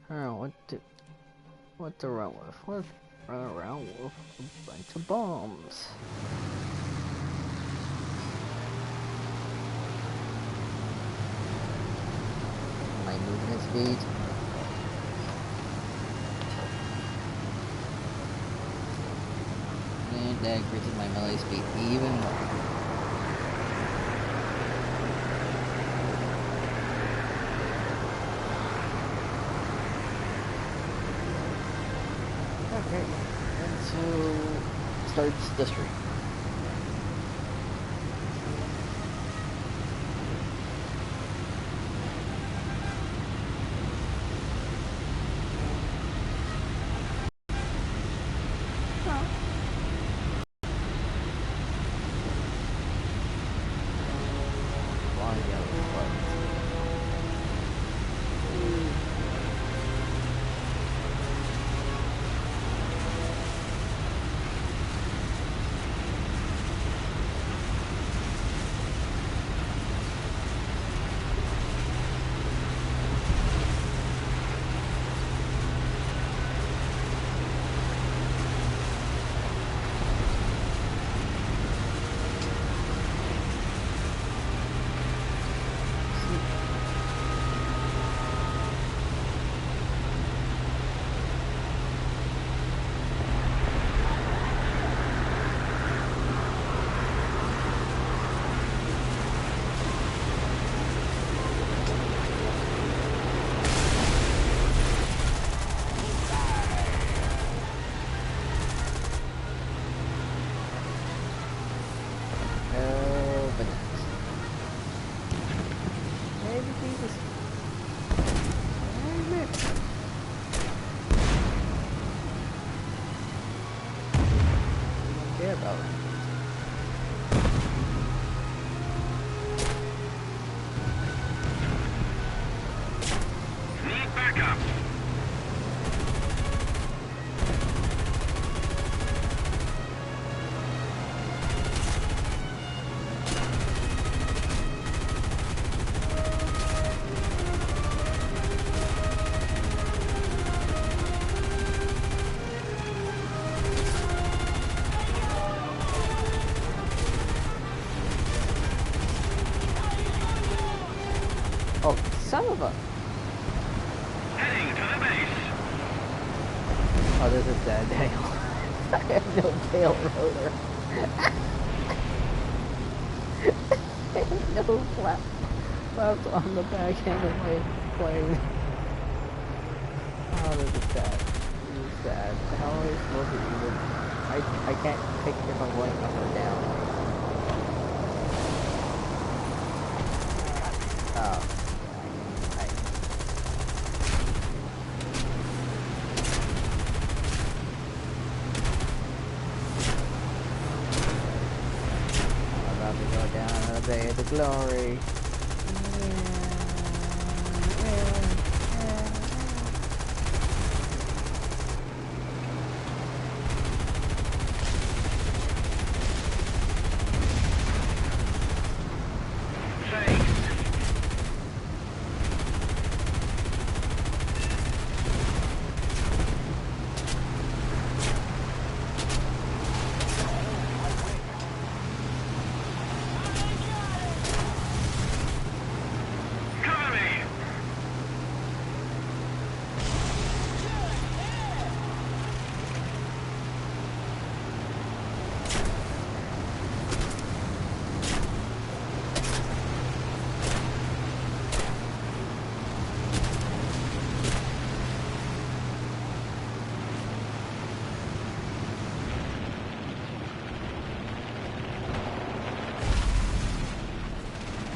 Oh, what to run with? Let's run around with a bunch of bombs. My movement speed. And that increases my melee speed even more. Okay, and so starts the stream. Oh, son of a... Heading to the base. Oh, this is dead tail. I have no tail rotor. I have no flaps on the back end of my plane. Oh, this is sad. This is sad. How am I supposed to even... I can't pick if I'm going up or down. Oh. Day of the glory.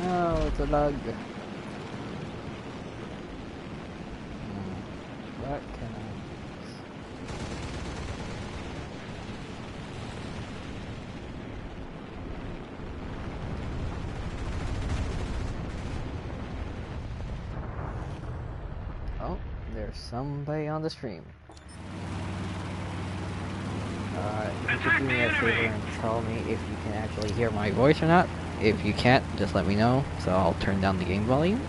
Oh, it's a lug. What can I use? Oh, there's somebody on the stream. You could do me a favor and tell me if you can actually hear my voice or not. If you can't, just let me know, so I'll turn down the game volume.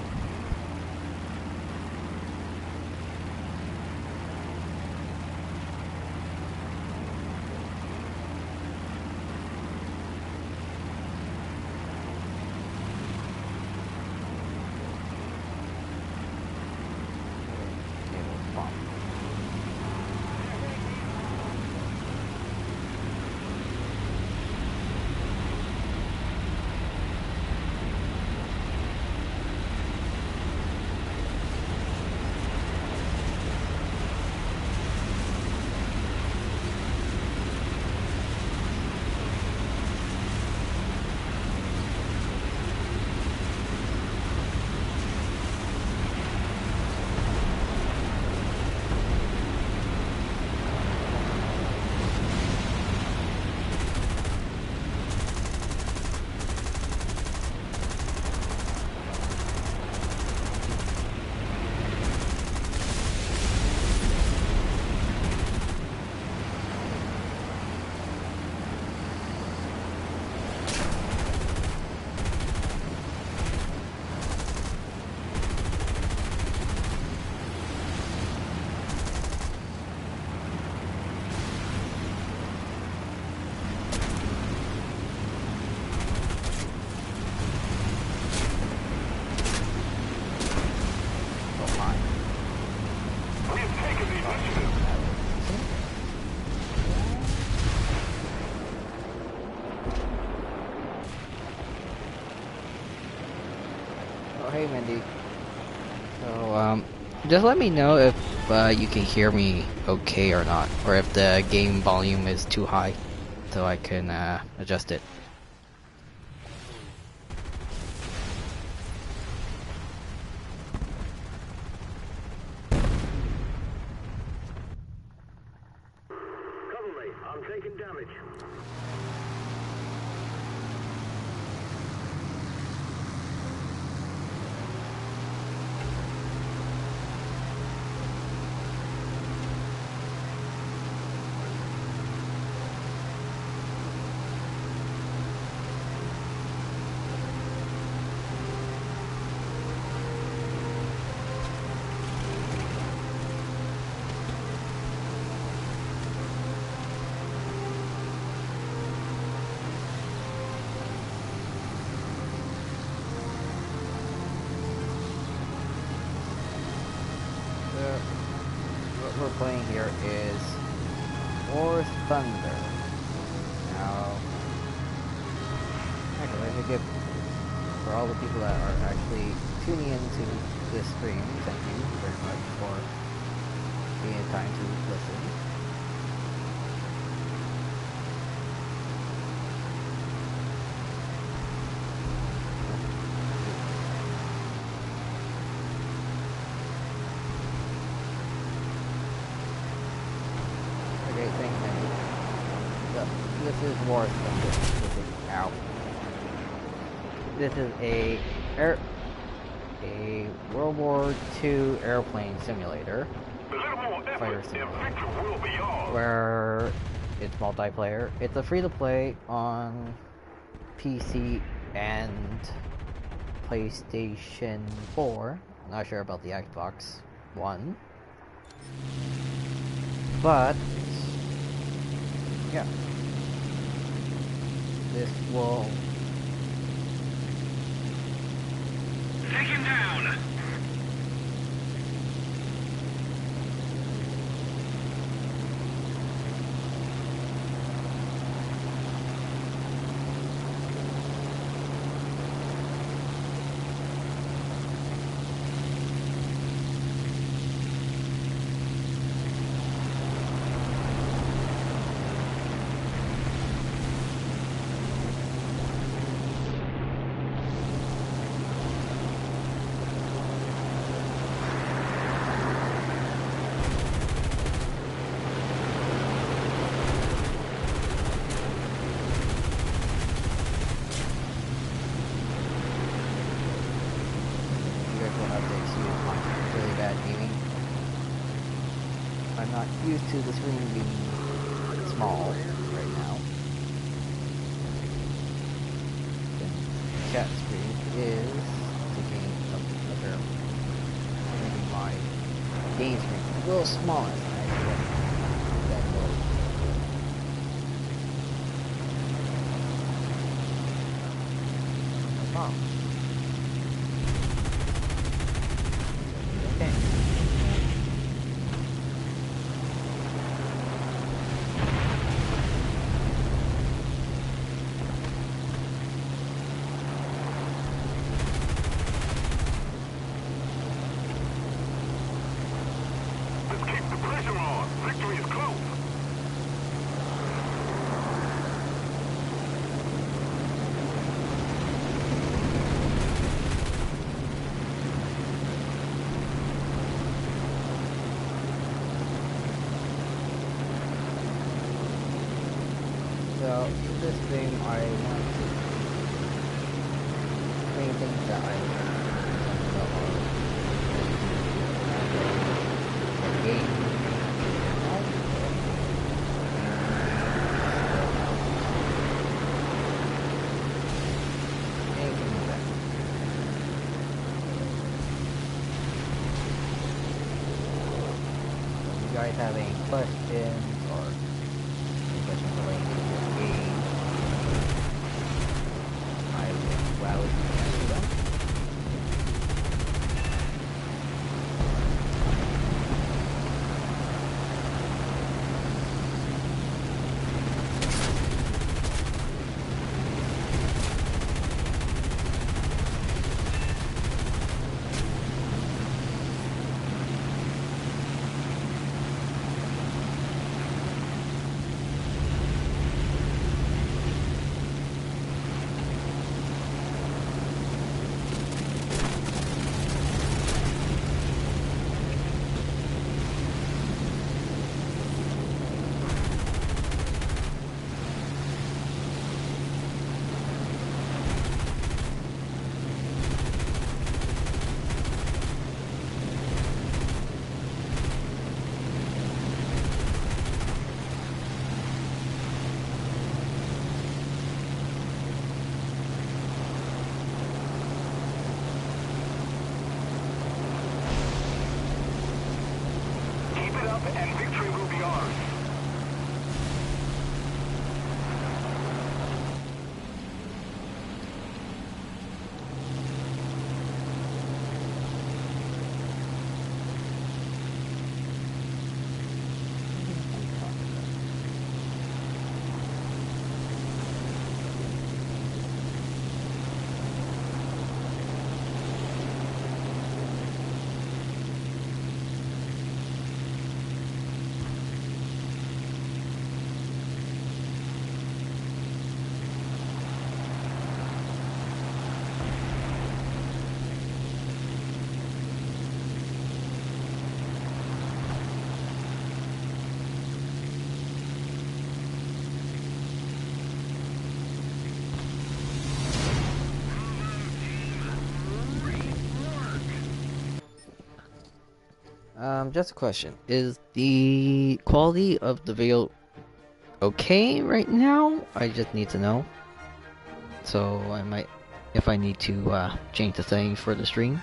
Just let me know if you can hear me okay or not, or if the game volume is too high, so I can adjust it. Cover me. I'm taking damage. What we're playing here is War Thunder. Now, actually, let me give, for all the people that are actually tuning into this stream, thank you very much for being time to listen. Okay, thank you. So, this is War Thunder. This is out. This is a World War II airplane simulator, fighter simulator, where it's multiplayer. It's a free-to-play on PC and PlayStation 4. Not sure about the Xbox One, but yeah, this will. Take him down. I'm not used to the screen being small right now. The chat screen is taking up a fair amount. Making my game screen a little smaller than I expected that was. Oh. Okay. So, this game I want to main things that I the game. If you guys have any questions or any questions related to the game, I would gladly answer them. up and victory will be ours. Just a question. Is the quality of the video okay right now? I just need to know. So I might, if I need to change the settings for the stream.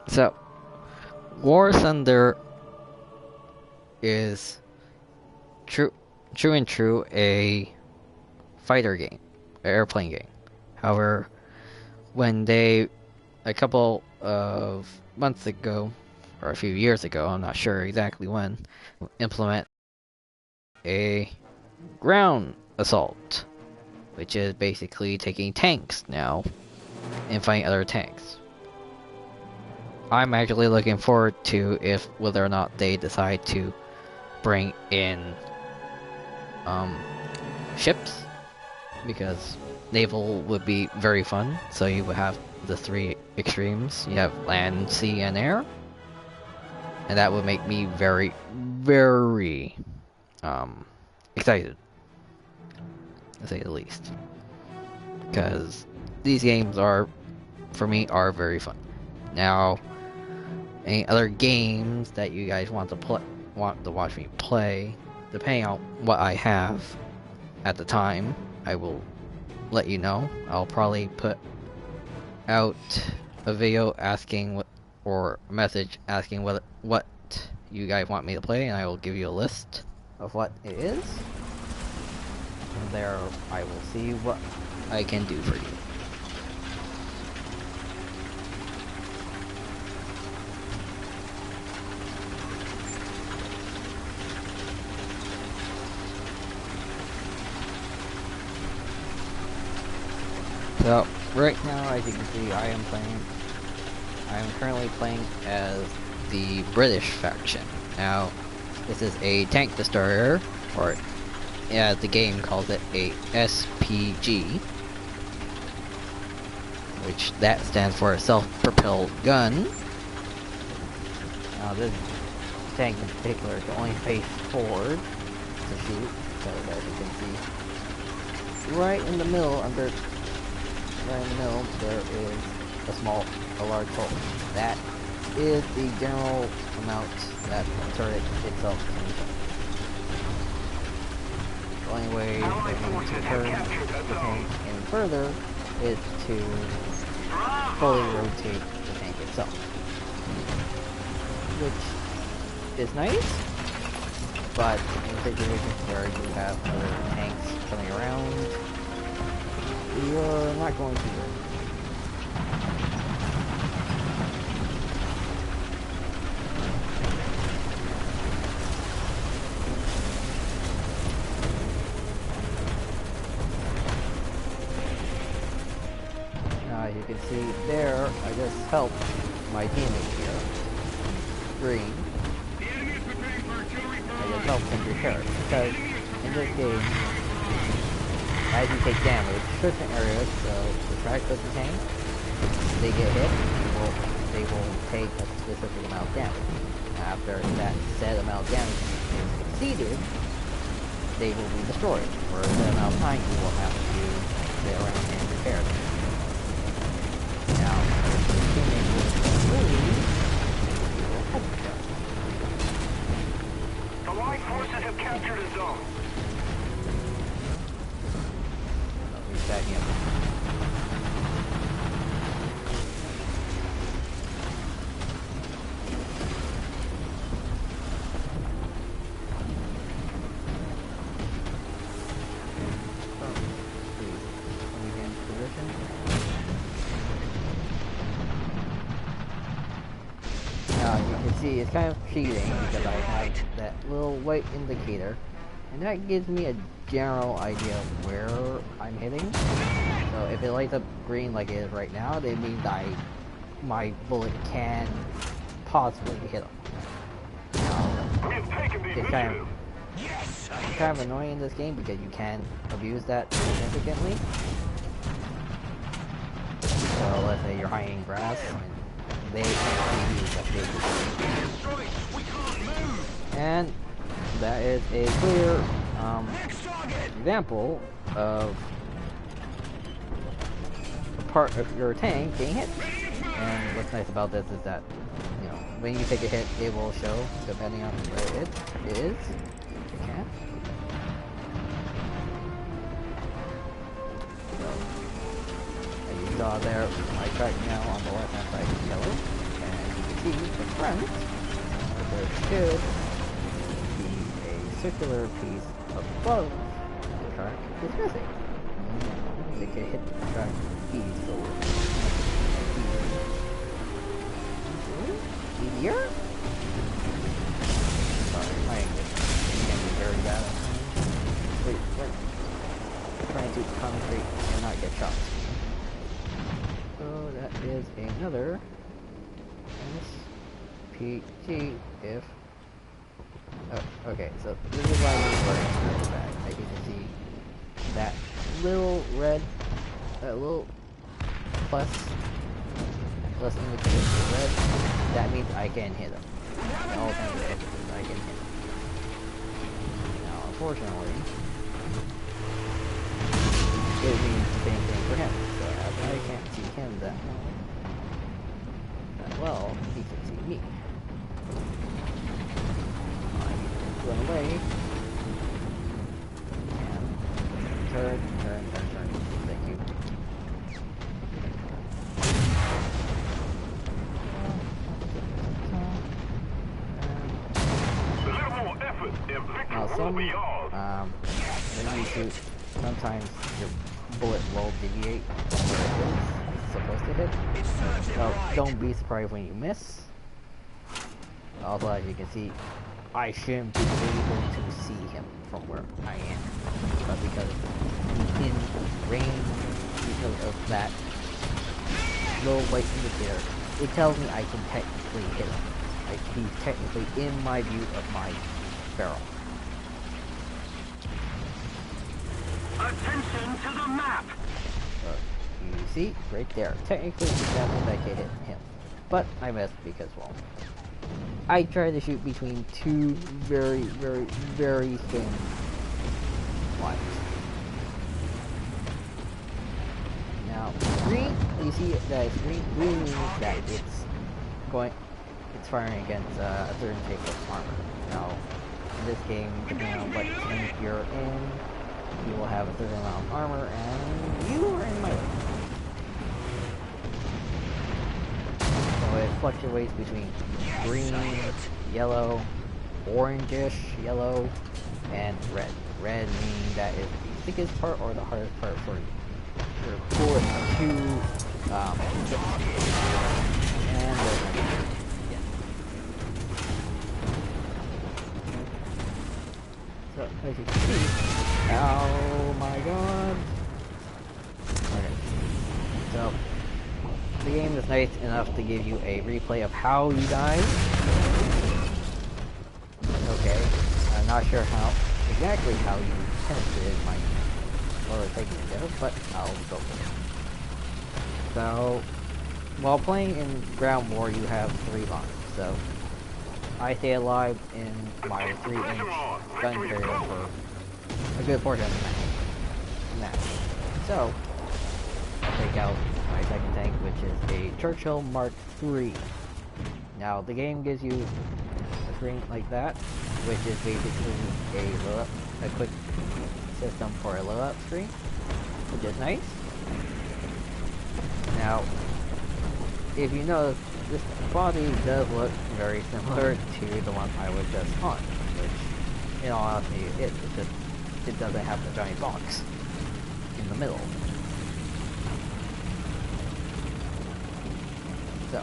So, War Thunder is true and true a fighter game, an airplane game. However, when they, a couple of months ago, or a few years ago, I'm not sure exactly when, implement a ground assault, which is basically taking tanks now and fighting other tanks. I'm actually looking forward to if whether or not they decide to bring in ships, because naval would be very fun. So you would have the three extremes. You have land, sea, and air, and that would make me very, very excited, to say the least, because these games are, for me, are very fun. Now, any other games that you guys want to watch me play, depending on what I have at the time, I will let you know. I'll probably put out a video asking or a message asking what you guys want me to play, and I will give you a list of what it is. From there, I will see what I can do for you. So, right now, as you can see, I am currently playing as the British faction. Now, this is a tank destroyer, or as the game calls it, a SPG, which that stands for self-propelled gun. Now, this tank in particular can only face forward to shoot, so as you can see, right in the middle, there is a large hole. That is the general amount that the turret itself can The only way for me to turn the tank any further is to fully rotate the tank itself, which is nice, but in situations where you have other tanks coming around, you're not going to win. As you can see there, I just helped my teammate here, Green. I just helped him repair, because in this game, as you take damage, certain areas, the track of the tank, they get hit, they will take a specific amount of damage. After that set amount of damage is exceeded, they will be destroyed, for a set amount of time you will have to sit around and repair them. Now, if the teammate will leave, you will help them. The Allied forces have captured a zone. Reset him. You can see it's kind of cheating because I have that little white indicator, and that gives me a general idea of where I'm hitting. So if it lights up green like it is right now, that means my bullet can possibly hit them. It's kind of annoying in this game because you can abuse that significantly. So let's say you're hiding grass and they can't use that big. And that is a clear example of a part of your tank being hit. And what's nice about this is that, you know, when you take a hit, it will show depending on where it is. You can't. So, as you saw there, my track now on the left hand side is yellow, and you can see the front that there should be a circular piece above the track is missing. They can hit the track easily. Easier? Sorry, my English can be very bad. Wait, trying to concentrate and not get shot. So that is another SPG if... Oh, okay, so this is why we're wearing this bag. As you can see, that little red, that little plus indicator for red, that means I can hit him. All kinds of emphasis, I can hit him. Now, unfortunately, it means the same thing for him. So as I can't see him that well, he can see me. I run away. And turn. Thank you. When you shoot, sometimes your bullet will deviate from where it's supposed to hit. So don't be surprised when you miss. Also, as you can see, I shouldn't be able to see him from where I am. But because he's in range, because of that little white indicator, it tells me I can technically hit him. Like, he's technically in my view of my barrel. Attention to the map! You see, right there. Technically, that means I can hit him. But I missed because, well, I tried to shoot between two very thin lines. Now, green, you see that it's green means that it's firing against a certain type of armor. Now, in this game, depending on what team you're in, you will have a certain amount of armor, and you are in my way. So it fluctuates between green, yellow, orangish yellow, and red. Red meaning that is the thickest part or the hardest part for you. Your coolest two, and yeah. So as you can see, oh my god. Okay. So the game is nice enough to give you a replay of how you died. Okay, I'm not sure exactly how you penetrated my lower taking there, but I'll go for it. So, while playing in ground war, you have 3 lives. So, I stay alive in my 3-inch gun carrier for a good portion of the match. So, I'll take out my second tank, which is a Churchill Mark III. Now, the game gives you a screen like that, which is basically a quick system for a load-up screen, which is nice. Now, if you notice, this body does look very similar to the one I was just on, which, in all honesty, it doesn't have the giant box in the middle. So,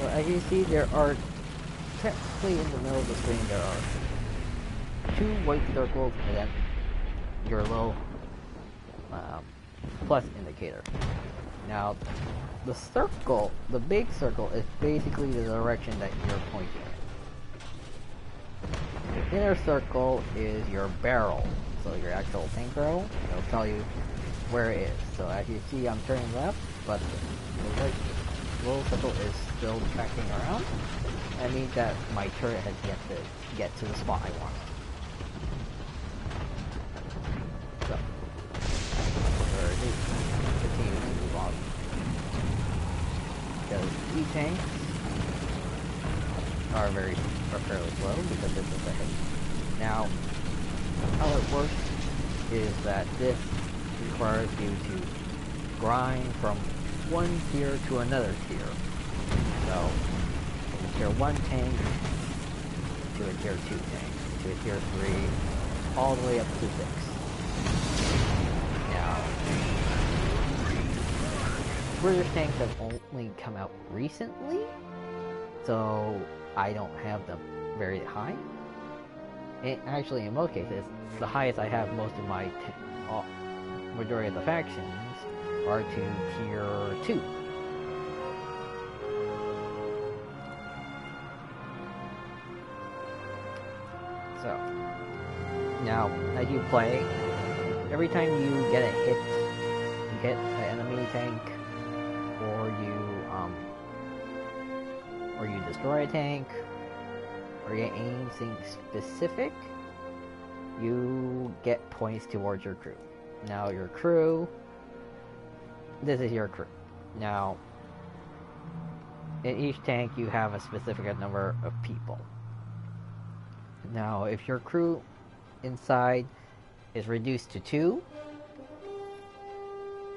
as you see, there are technically in the middle of the screen there are 2 white circles and then your little plus indicator. Now, the circle, the big circle, is basically the direction that you're pointing in. The inner circle is your barrel, so your actual tank barrel. It'll tell you where it is. So as you see, I'm turning left, but the right little circle is still tracking around. That means that my turret has yet to get to the spot I want. So, continue to move on. Because E-tanks are fairly slow because it's a second. Now, how it works is that this requires you to grind from one tier to another tier. So, from a tier 1 tank to a tier 2 tank, to a tier 3, all the way up to 6. Now, British tanks have only come out recently, so I don't have them very high. Actually, in most cases, the highest I have most of my majority of the factions are to tier 2. So, now, as you play, every time you get a hit, you hit an enemy tank, or you destroy a tank, or get anything specific, you get points towards your crew. Now, your crew, this is your crew. Now, in each tank, you have a specific number of people. Now, if your crew inside is reduced to 2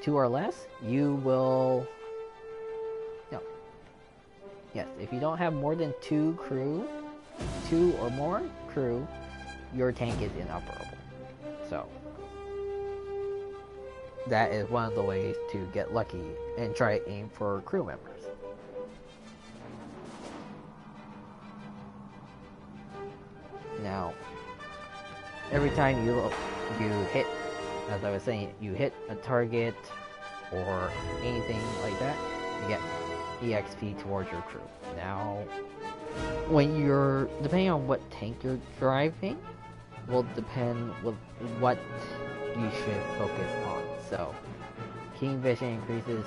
or less, you will... No. Yes, if you don't have more than 2 or more crew, your tank is inoperable. So, that is one of the ways to get lucky and try to aim for crew members. Now, every time you hit, as I was saying, you hit a target or anything like that, you get EXP towards your crew. Now, when you're, depending on what tank you're driving, will depend with what you should focus on. So, Keen Vision increases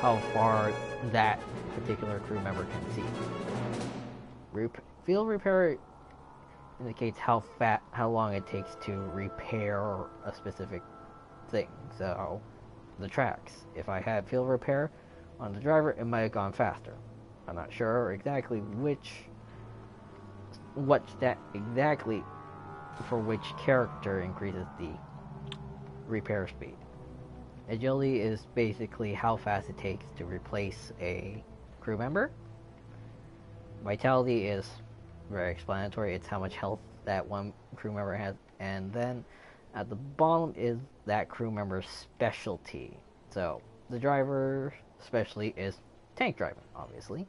how far that particular crew member can see. Field repair indicates how long it takes to repair a specific thing. So, the tracks. If I had field repair on the driver, it might have gone faster. I'm not sure exactly which what that exactly for which character increases the repair speed. Agility is basically how fast it takes to replace a crew member. Vitality is very explanatory. It's how much health that one crew member has. And then at the bottom is that crew member's specialty. So the driver specialty is tank driving, obviously.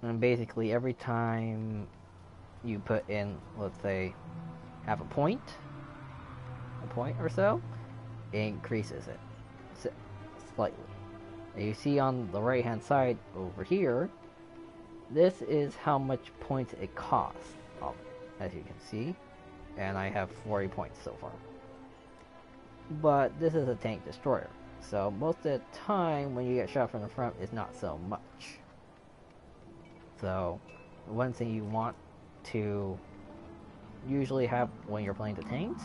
And basically every time you put in, let's say, half a point or so, it increases it slightly. And you see on the right hand side over here, this is how much points it costs, as you can see, and I have 40 points so far. But this is a tank destroyer, so most of the time when you get shot from the front is not so much. So one thing you want to usually have when you're playing the tanks,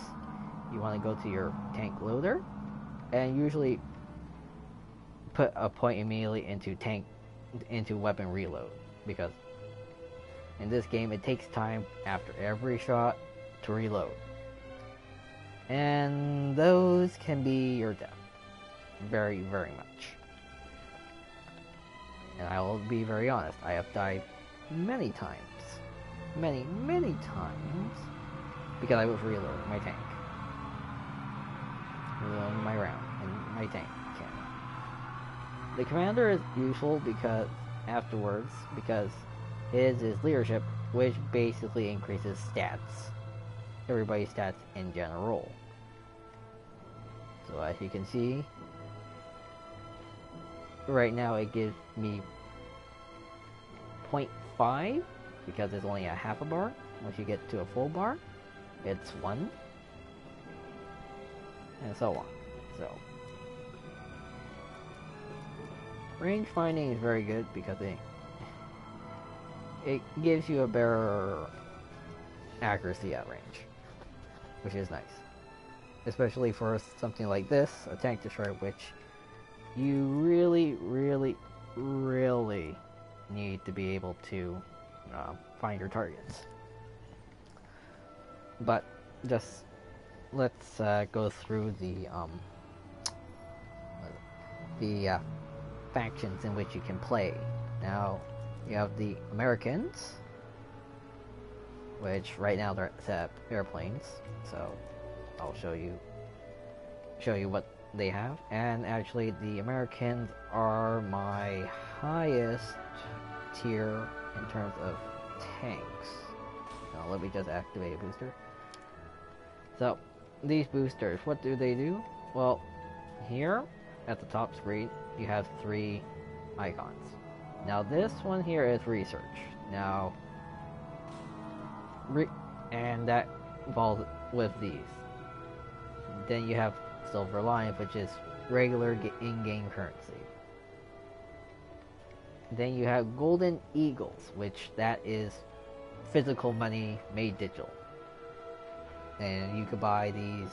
you want to go to your tank loader and usually put a point immediately into weapon reload, because in this game it takes time after every shot to reload, and those can be your death very, very much. And I will be very honest, I have died many times, many times, because I was reloading my tank, reloading my round and my tank cannon. The commander is useful because afterwards, because his is leadership, which basically increases stats, everybody's stats in general. So as you can see, right now it gives me 0.5 because it's only a half a bar. Once you get to a full bar, it's 1, and so on. So range finding is very good because it gives you a better accuracy at range, which is nice, especially for something like this, a tank destroyer, which you really need to be able to find your targets. But just let's go through the factions in which you can play. Now you have the Americans, which right now they're set up airplanes, so I'll show you what they have. And actually the Americans are my highest tier in terms of tanks. Now let me just activate a booster. So these boosters, what do they do? Well, here at the top screen you have 3 icons. Now this one here is research. Now and that falls with these. Then you have Silver Lion, which is regular in-game currency. Then you have Golden Eagles, which that is physical money made digital. And you could buy these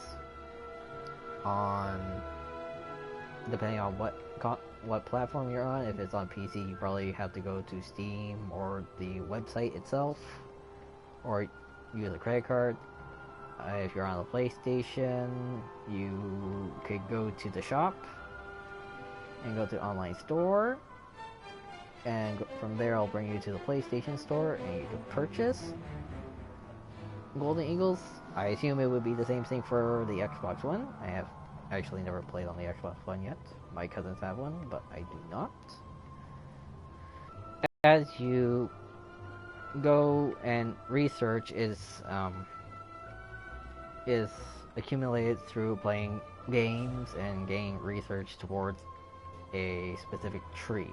on, depending on what platform you're on. If it's on PC, you probably have to go to Steam or the website itself, or use a credit card. If you're on the PlayStation, you could go to the shop and go to online store, and from there I'll bring you to the PlayStation store and you can purchase Golden Eagles. I assume it would be the same thing for the Xbox One. I have actually never played on the Xbox One yet. My cousins have one, but I do not. As you go and research is accumulated through playing games and gaining research towards a specific tree.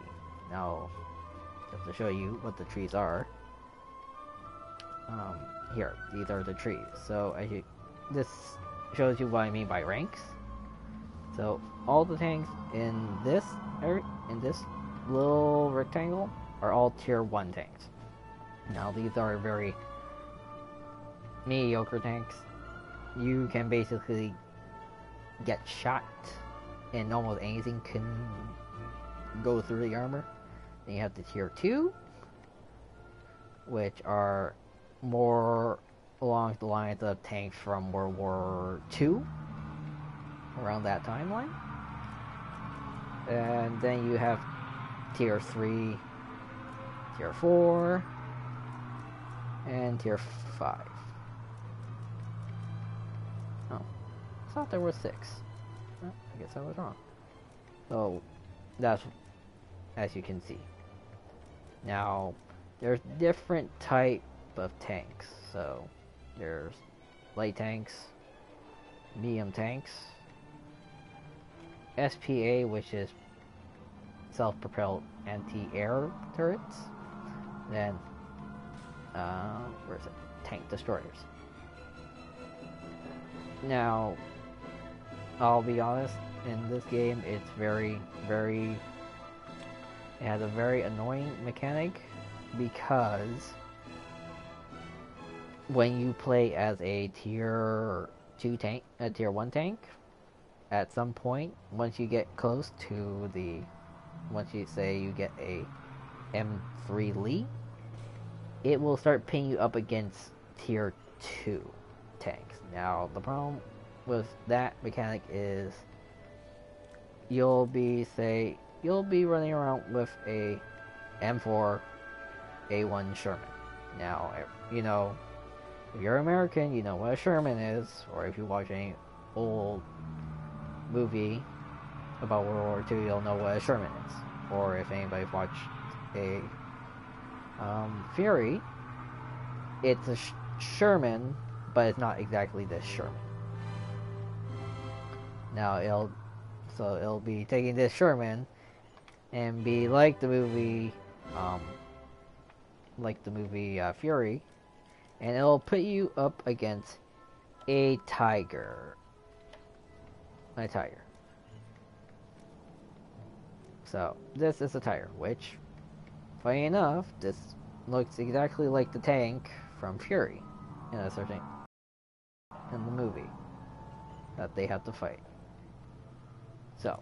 Now, just to show you what the trees are, here, these are the trees. So this shows you what I mean by ranks. So all the tanks in this little rectangle are all tier 1 tanks. Now these are very mediocre tanks. You can basically get shot and almost anything can go through the armor. Then you have the tier 2, which are more along the lines of tanks from World War II, around that timeline. And then you have Tier 3, Tier 4, and Tier 5. Oh, I thought there were 6. Oh, I guess I was wrong. So, that's as you can see. Now, there's different type of tanks. So, there's light tanks, medium tanks, SPA, which is self-propelled anti-air turrets, then where is it? Tank destroyers. Now, I'll be honest, in this game, it's it has a very annoying mechanic, because when you play as a tier 2 tank, a tier 1 tank, at some point, once you get close to once you say you get a M3 Lee, it will start pitting you up against tier 2 tanks. Now, the problem with that mechanic is you'll be running around with a M4 A1 Sherman. Now, you know, if you're American, you know what a Sherman is, or if you watch any old movie about World War II, you'll know what a Sherman is. Or if anybody's watched a Fury, it's a Sherman, but it's not exactly this Sherman. Now it'll be taking this Sherman and be like the movie Fury, and it'll put you up against a Tiger. So this is a Tiger, which, funny enough, this looks exactly like the tank from Fury in the movie that they have to fight. So,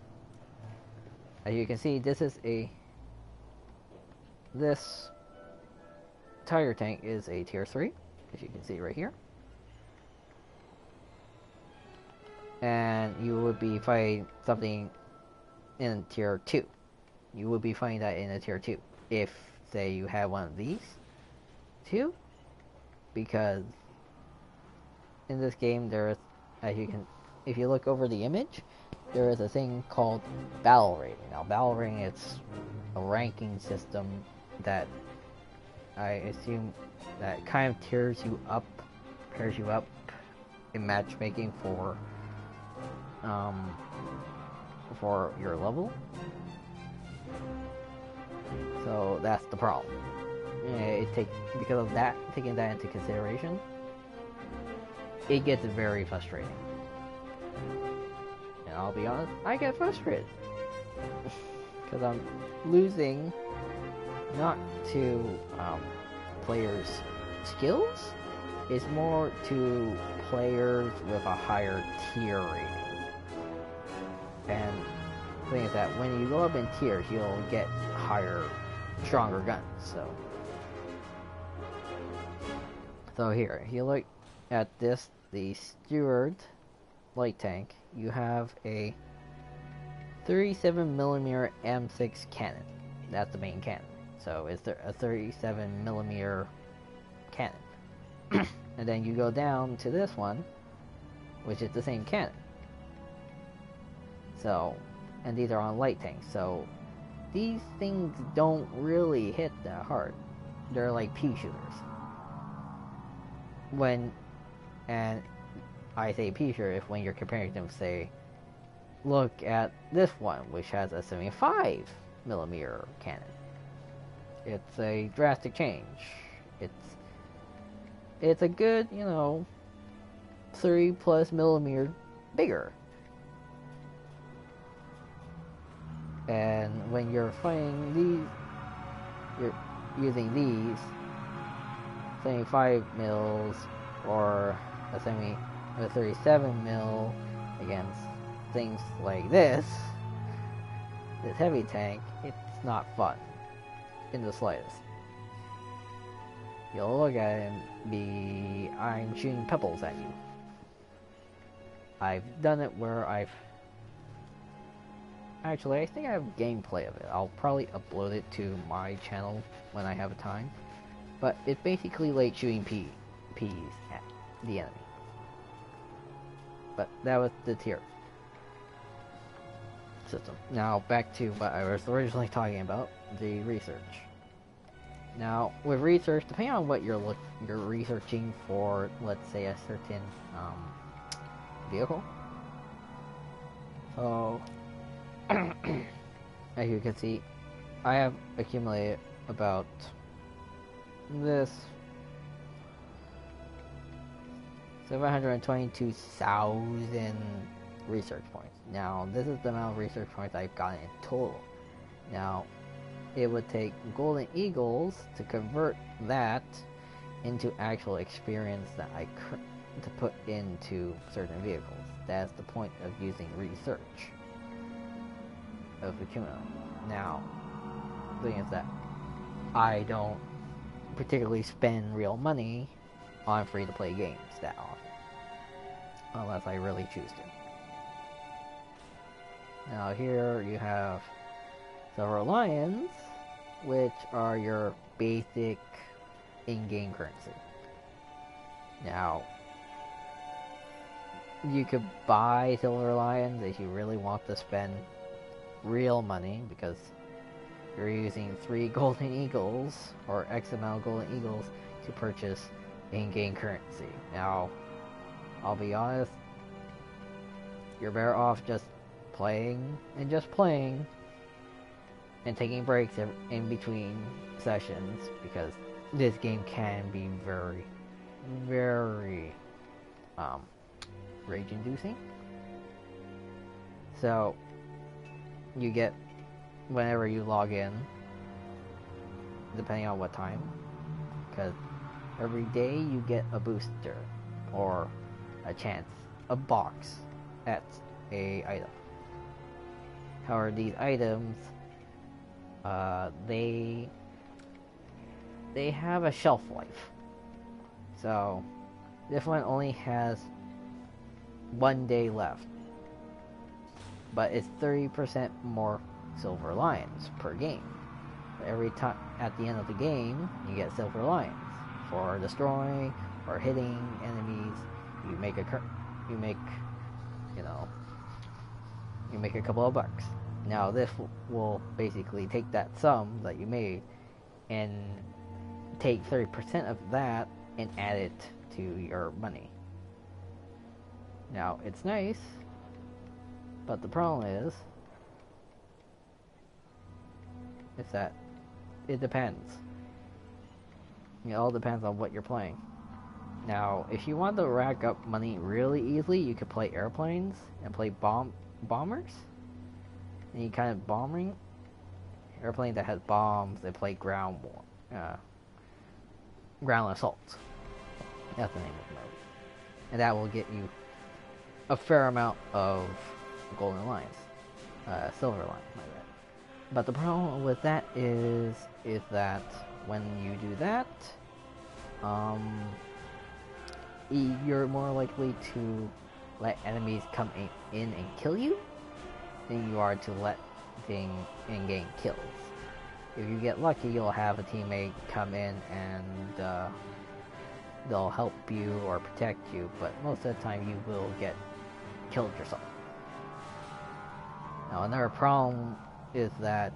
as you can see, this Tiger tank is a tier 3, as you can see right here. And you would be fighting something in tier 2. You would be fighting that in a tier 2 if, say, you had one of these two, because in this game there is, if you look over the image, there is a thing called battle rating. Now, battle rating is a ranking system that I assume that kind of pairs you up in matchmaking for your level. So that's the problem. Because of that, taking that into consideration, it gets very frustrating. And I'll be honest, I get frustrated because I'm losing not to players' skills, it's more to players with a higher tier rating. And the thing is that when you go up in tiers, you'll get higher, stronger guns. So here, if you look at this, the Steward light tank, you have a 37mm M6 cannon. That's the main cannon. So it's a 37mm cannon. And then you go down to this one, which is the same cannon. So, and these are on light tanks. So these things don't really hit that hard. They're like pea shooters. And I say pea shooter if when you're comparing them, say, look at this one, which has a 75mm cannon. It's a drastic change. It's a good, 30+ mm bigger. And when you're fighting these, you're using these 75mm or a 37mm against things like this heavy tank, it's not fun in the slightest. you'll look at it and be, I'm shooting pebbles at you. I've done it where actually, I think I have gameplay of it. I'll probably upload it to my channel when I have time. But it's basically like shooting peas at the enemy. But that was the tier system. Now back to what I was originally talking about, the research. Now with research, depending on what you're researching for, let's say a certain vehicle. So as you can see, I have accumulated about this 722,000 research points. Now, this is the amount of research points I've gotten in total. Now, it would take Golden Eagles to convert that into actual experience that to put into certain vehicles. That's the point of using research of accumulating. Now, the thing is that I don't particularly spend real money on free-to-play games that often, unless I really choose to. Now here you have Silver Lions, which are your basic in-game currency. Now, you could buy Silver Lions if you really want to spend real money, because you're using 3 Golden Eagles, or X amount of Golden Eagles, to purchase in-game currency. Now, I'll be honest, you're better off just playing, and taking breaks in between sessions, because this game can be very, very rage-inducing. So, you get, whenever you log in, depending on what time, because every day you get a booster, or a chance, a box at a item. However, these items, they have a shelf life. So, this one only has 1 day left. But it's 30% more Silver Lions per game. Every time at the end of the game, you get Silver Lions for destroying or hitting enemies. You make a couple of bucks. Now this will basically take that sum that you made and take 30% of that and add it to your money. Now it's nice, but the problem is that it depends. It all depends on what you're playing. Now, if you want to rack up money really easily, you could play airplanes and play bombers. And you kind of bombing airplane that has bombs. They play ground assault. That's the name of the mode, and that will get you a fair amount of Golden Lions, Silver Lions, my bad. But the problem with that is that when you do that, you're more likely to let enemies come in and kill you than you are to let things in-game kills. If you get lucky, you'll have a teammate come in and they'll help you or protect you, but most of the time you will get killed yourself. Now, another problem is that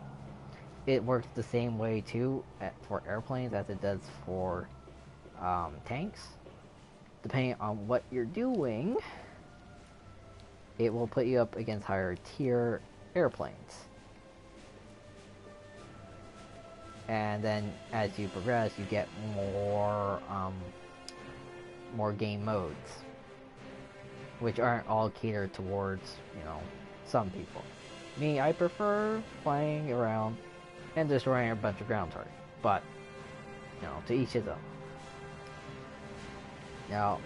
it works the same way too for airplanes as it does for tanks. Depending on what you're doing, it will put you up against higher tier airplanes. And then as you progress, you get more game modes, which aren't all catered towards, some people. Me, I prefer flying around and destroying a bunch of ground targets, but, to each his own. Now,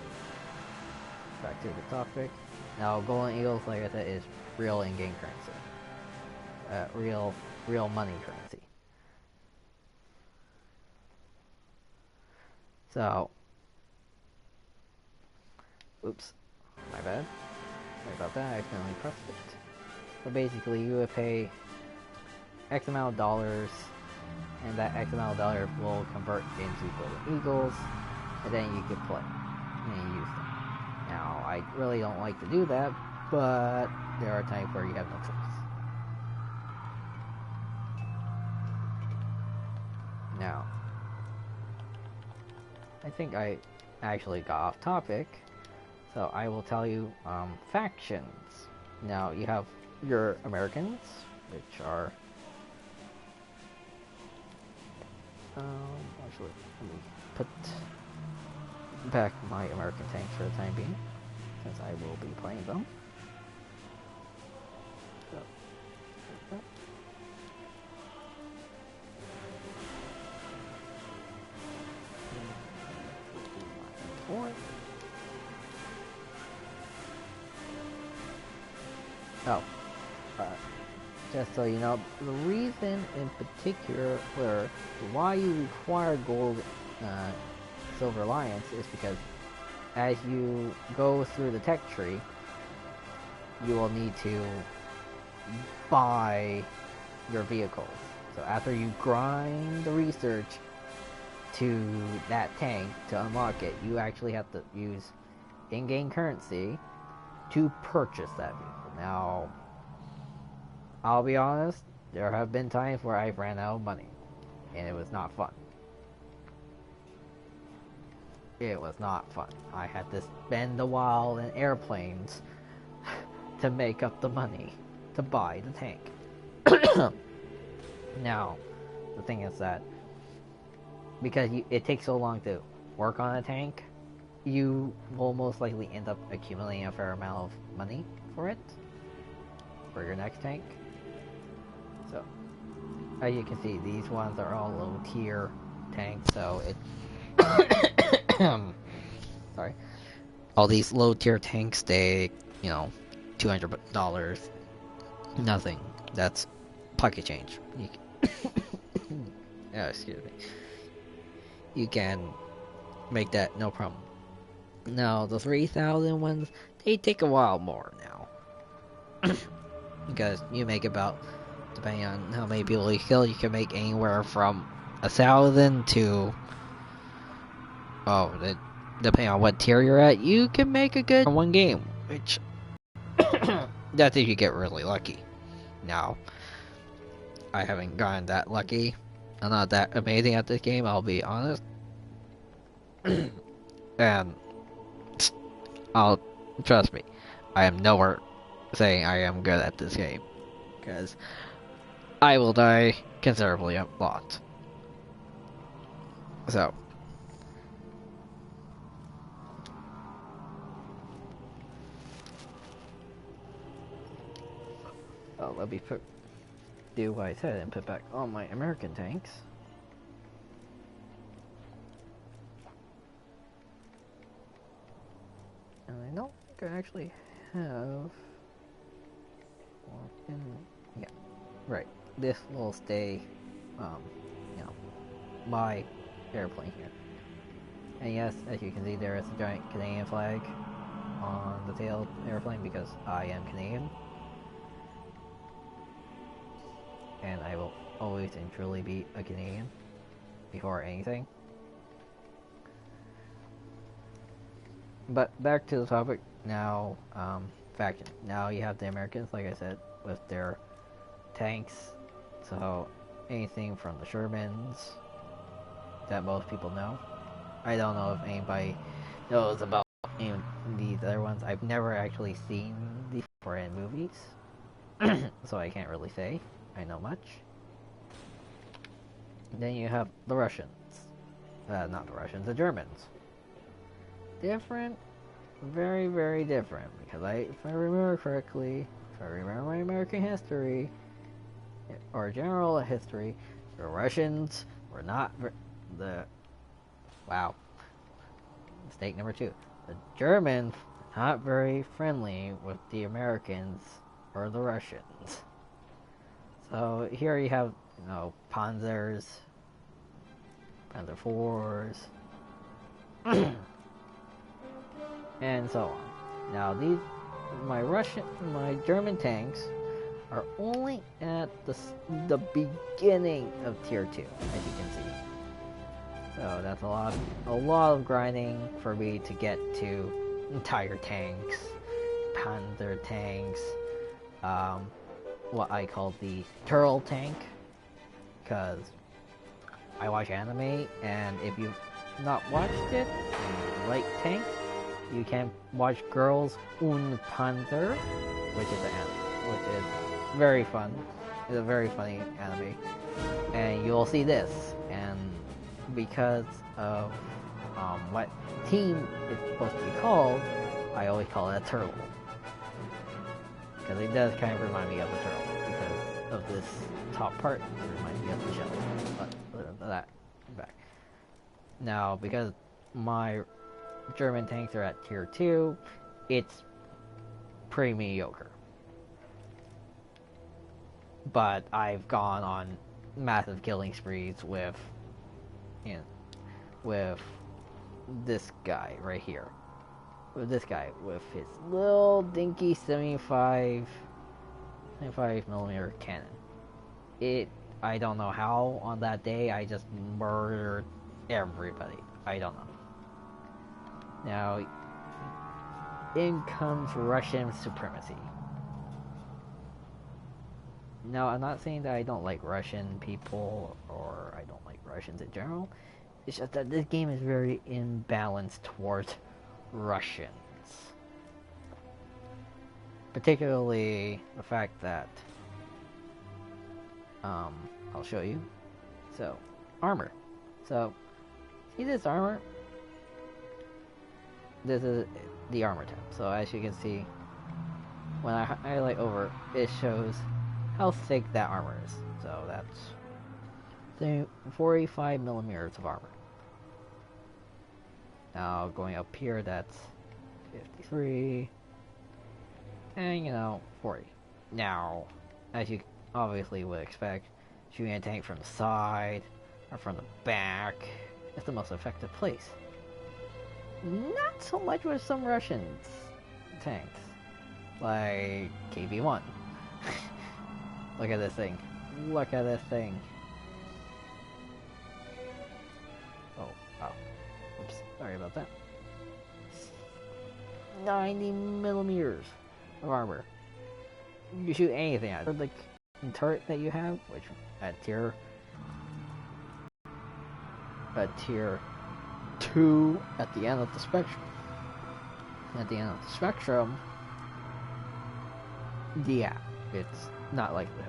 back to the topic. Now, Golden Eagles, like I said, is real in-game currency. Real money currency. So, oops, my bad. Sorry about that, I accidentally pressed it. So basically, you would pay X amount of dollars, and that X amount of dollars will convert into golden eagles, and then you could play and use them. Now, I really don't like to do that, but there are times where you have no choice. Now, I think I actually got off topic, so I will tell you factions. Now, you have your Americans, which are actually, let me put back my American tanks for the time being, since I will be playing them. So, oh, just so you know, the reason in particular why you require gold Silver Alliance is because as you go through the tech tree, you will need to buy your vehicles. So after you grind the research to that tank to unlock it, you actually have to use in-game currency to purchase that vehicle. Now, I'll be honest, there have been times where I've ran out of money, and it was not fun. It was not fun. I had to spend a while in airplanes to make up the money to buy the tank. Now, the thing is that because it takes so long to work on a tank, you will most likely end up accumulating a fair amount of money for it, for your next tank. So, as you can see, these ones are all low tier tanks, so it sorry. All these low tier tanks, they, $200. Nothing. That's pocket change. Excuse me. You can make that no problem. Now, the 3,000 ones, they take a while more now. Because you make about, depending on how many people you kill, you can make anywhere from 1,000 to, depending on what tier you're at, you can make a good one game, which that's if you get really lucky. Now, I haven't gotten that lucky. I'm not that amazing at this game, I'll be honest. And trust me, I am nowhere saying I am good at this game, because I will die considerably a lot. So, let me do what I said and put back all my American tanks. And I don't think I actually have... Yeah, right. This will stay, my airplane here. And yes, as you can see, there is a giant Canadian flag on the tail of the airplane because I am Canadian. And I will always and truly be a Canadian before anything. But back to the topic now, faction. Now you have the Americans, like I said, with their tanks. So anything from the Shermans that most people know. I don't know if anybody knows about any of these other ones. I've never actually seen these before in movies, so I can't really say I know much. Then you have the Russians. Not the Russians, the Germans. Different, very, very different. Because if I remember correctly, if I remember my American history, or general history, the Russians were not wow. Mistake number 2. The Germans not very friendly with the Americans or the Russians. So here you have, Panzers, Panzer IVs, and so on. Now my German tanks are only at the beginning of tier 2, as you can see. So that's a lot of grinding for me to get to entire tanks, Panzer tanks, what I call the turtle tank, because I watch anime, and if you've not watched it and you like tanks, you can watch Girls und Panzer, which is very fun. It's a very funny anime, and you'll see this. And because of what team it's supposed to be called, I always call it a turtle, because it does kind of remind me of a turtle because of this top part. It reminds me of the shell. But other than that, back now, because my German tanks are at tier 2, it's pretty mediocre. But I've gone on massive killing sprees with this guy right here. With this guy with his little dinky 75 millimeter cannon. I don't know how on that day I just murdered everybody. I don't know. Now, in comes Russian supremacy. Now, I'm not saying that I don't like Russian people or I don't like Russians in general. It's just that this game is very imbalanced towards Russians. Particularly the fact that, I'll show you. So, armor. So, see this armor? This is the armor tab. So as you can see, when I highlight over, it shows how thick that armor is. So that's 45 millimeters of armor. Now going up here, that's 53, and 40. Now, as you obviously would expect, shooting a tank from the side or from the back is the most effective place. Not so much with some Russian tanks, like KV-1. Look at this thing. Look at this thing. Oh, wow. Oops, sorry about that. 90 millimeters of armor. You shoot anything at it. Like the turret that you have, which at tier 2 at the end of the spectrum. At the end of the spectrum, yeah, it's not likely.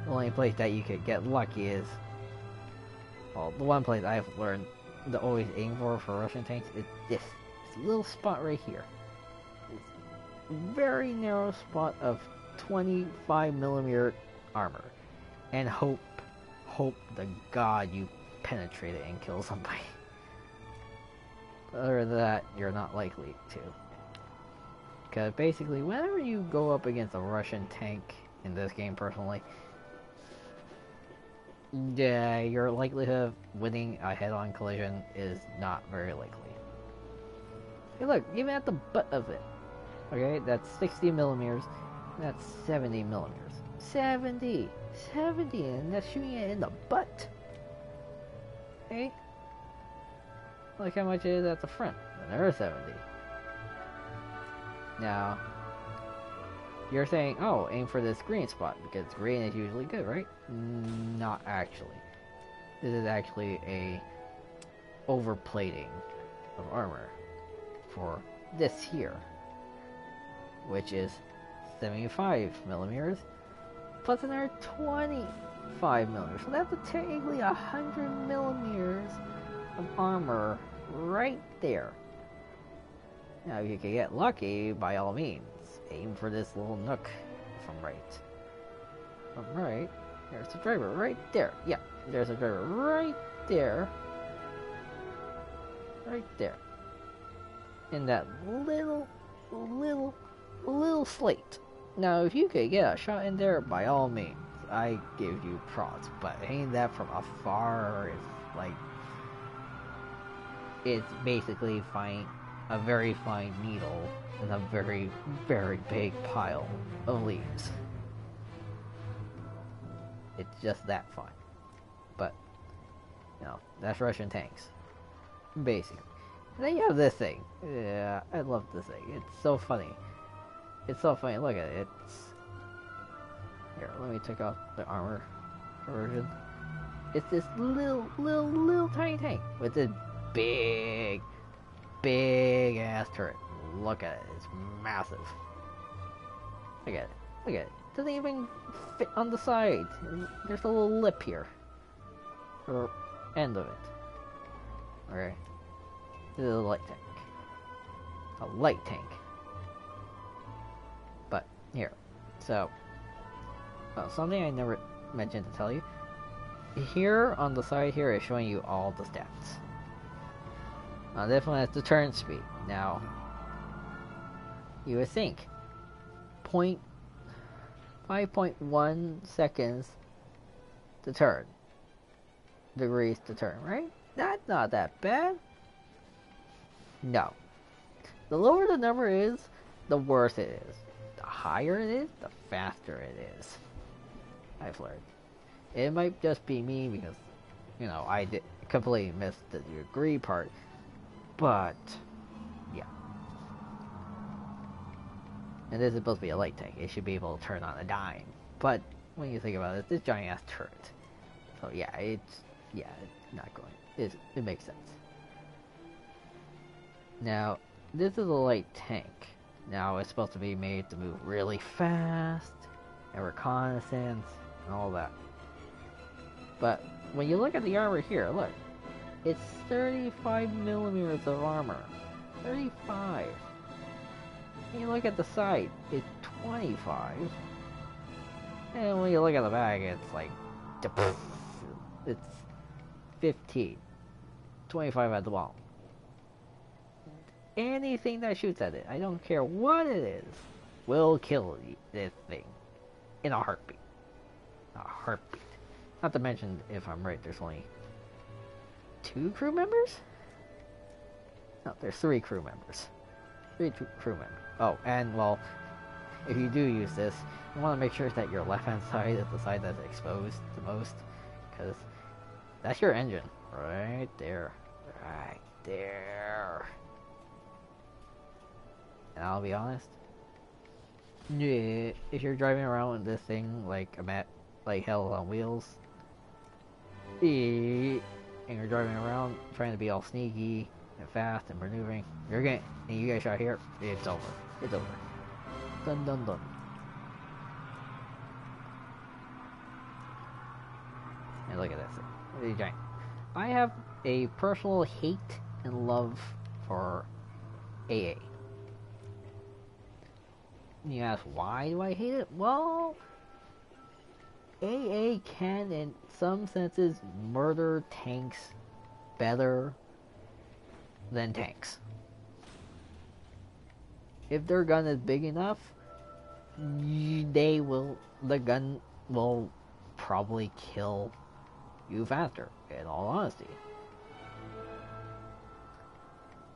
The only place that you could get lucky is, well, the one place I've learned to always aim for Russian tanks is this little spot right here. This very narrow spot of 25 millimeter armor, and hope to God you penetrate it and kill somebody. Other than that, you're not likely to. Because basically, whenever you go up against a Russian tank in this game, personally, yeah, your likelihood of winning a head-on collision is not very likely. Hey, look, even at the butt of it. Okay, that's 60 millimeters. That's 70 millimeters. 70, and that's shooting it in the butt. Okay? Look how much it is at the front. Another 70. Now, you're saying, oh, aim for this green spot, because green is usually good, right? Not actually. This is actually a overplating of armor for this here, which is 75 millimeters, plus another 25 millimeters. So that's technically 100 millimeters of armor right there. Now, if you can get lucky, by all means, aim for this little nook from right. From right, there's a driver right there. Yeah, there's a driver right there. Right there. In that little slate. Now, if you could get a shot in there, by all means, I give you props. But hitting that from afar is like, it's basically a very fine needle in a very, very big pile of leaves. It's just that fine. But, that's Russian tanks. Basically. And then you have this thing. Yeah, I love this thing. It's so funny. It's so funny. Look at it. Here, let me take off the armor version. It's this little tiny tank with this big ass turret. Look at it. It's massive. Look at it. Look at it. It doesn't even fit on the side. There's a little lip here. Or end of it. Okay. This is a light tank. A light tank. But, here. So, something I never mentioned to tell you. Here, on the side here, is showing you all the stats. This one has the turn speed. Now, you would think 5.1 seconds to turn. Degrees to turn, right? That's not that bad. No. The lower the number is, the worse it is. The higher it is, the faster it is. I've learned. It might just be me because, I did completely missed the degree part. But, yeah. And this is supposed to be a light tank. It should be able to turn on a dime. But, when you think about it, this giant ass turret. So, it's not going. It makes sense. Now, this is a light tank. Now, it's supposed to be made to move really fast, and reconnaissance, and all that. But, when you look at the armor here, look. It's 35 millimeters of armor. 35. And you look at the side, it's 25. And when you look at the back, it's like... It's 15. 25 at the bottom. Anything that shoots at it, I don't care what it is, will kill this thing. In a heartbeat. A heartbeat. Not to mention, if I'm right, there's only 2 crew members? No, there's 3 crew members. 3 crew members. Oh, and well, if you do use this, you want to make sure that your left-hand side is the side that's exposed the most, because that's your engine. Right there. Right there. And I'll be honest, yeah, if you're driving around with this thing like hell on wheels, and you're driving around trying to be all sneaky and fast and maneuvering, and you get shot here, it's over. It's over. Dun dun dun. And look at this thing. It's giant. I have a personal hate and love for AA. You ask, why do I hate it? Well, AA can, in some senses, murder tanks better than tanks. If their gun is big enough, the gun will probably kill you faster, in all honesty.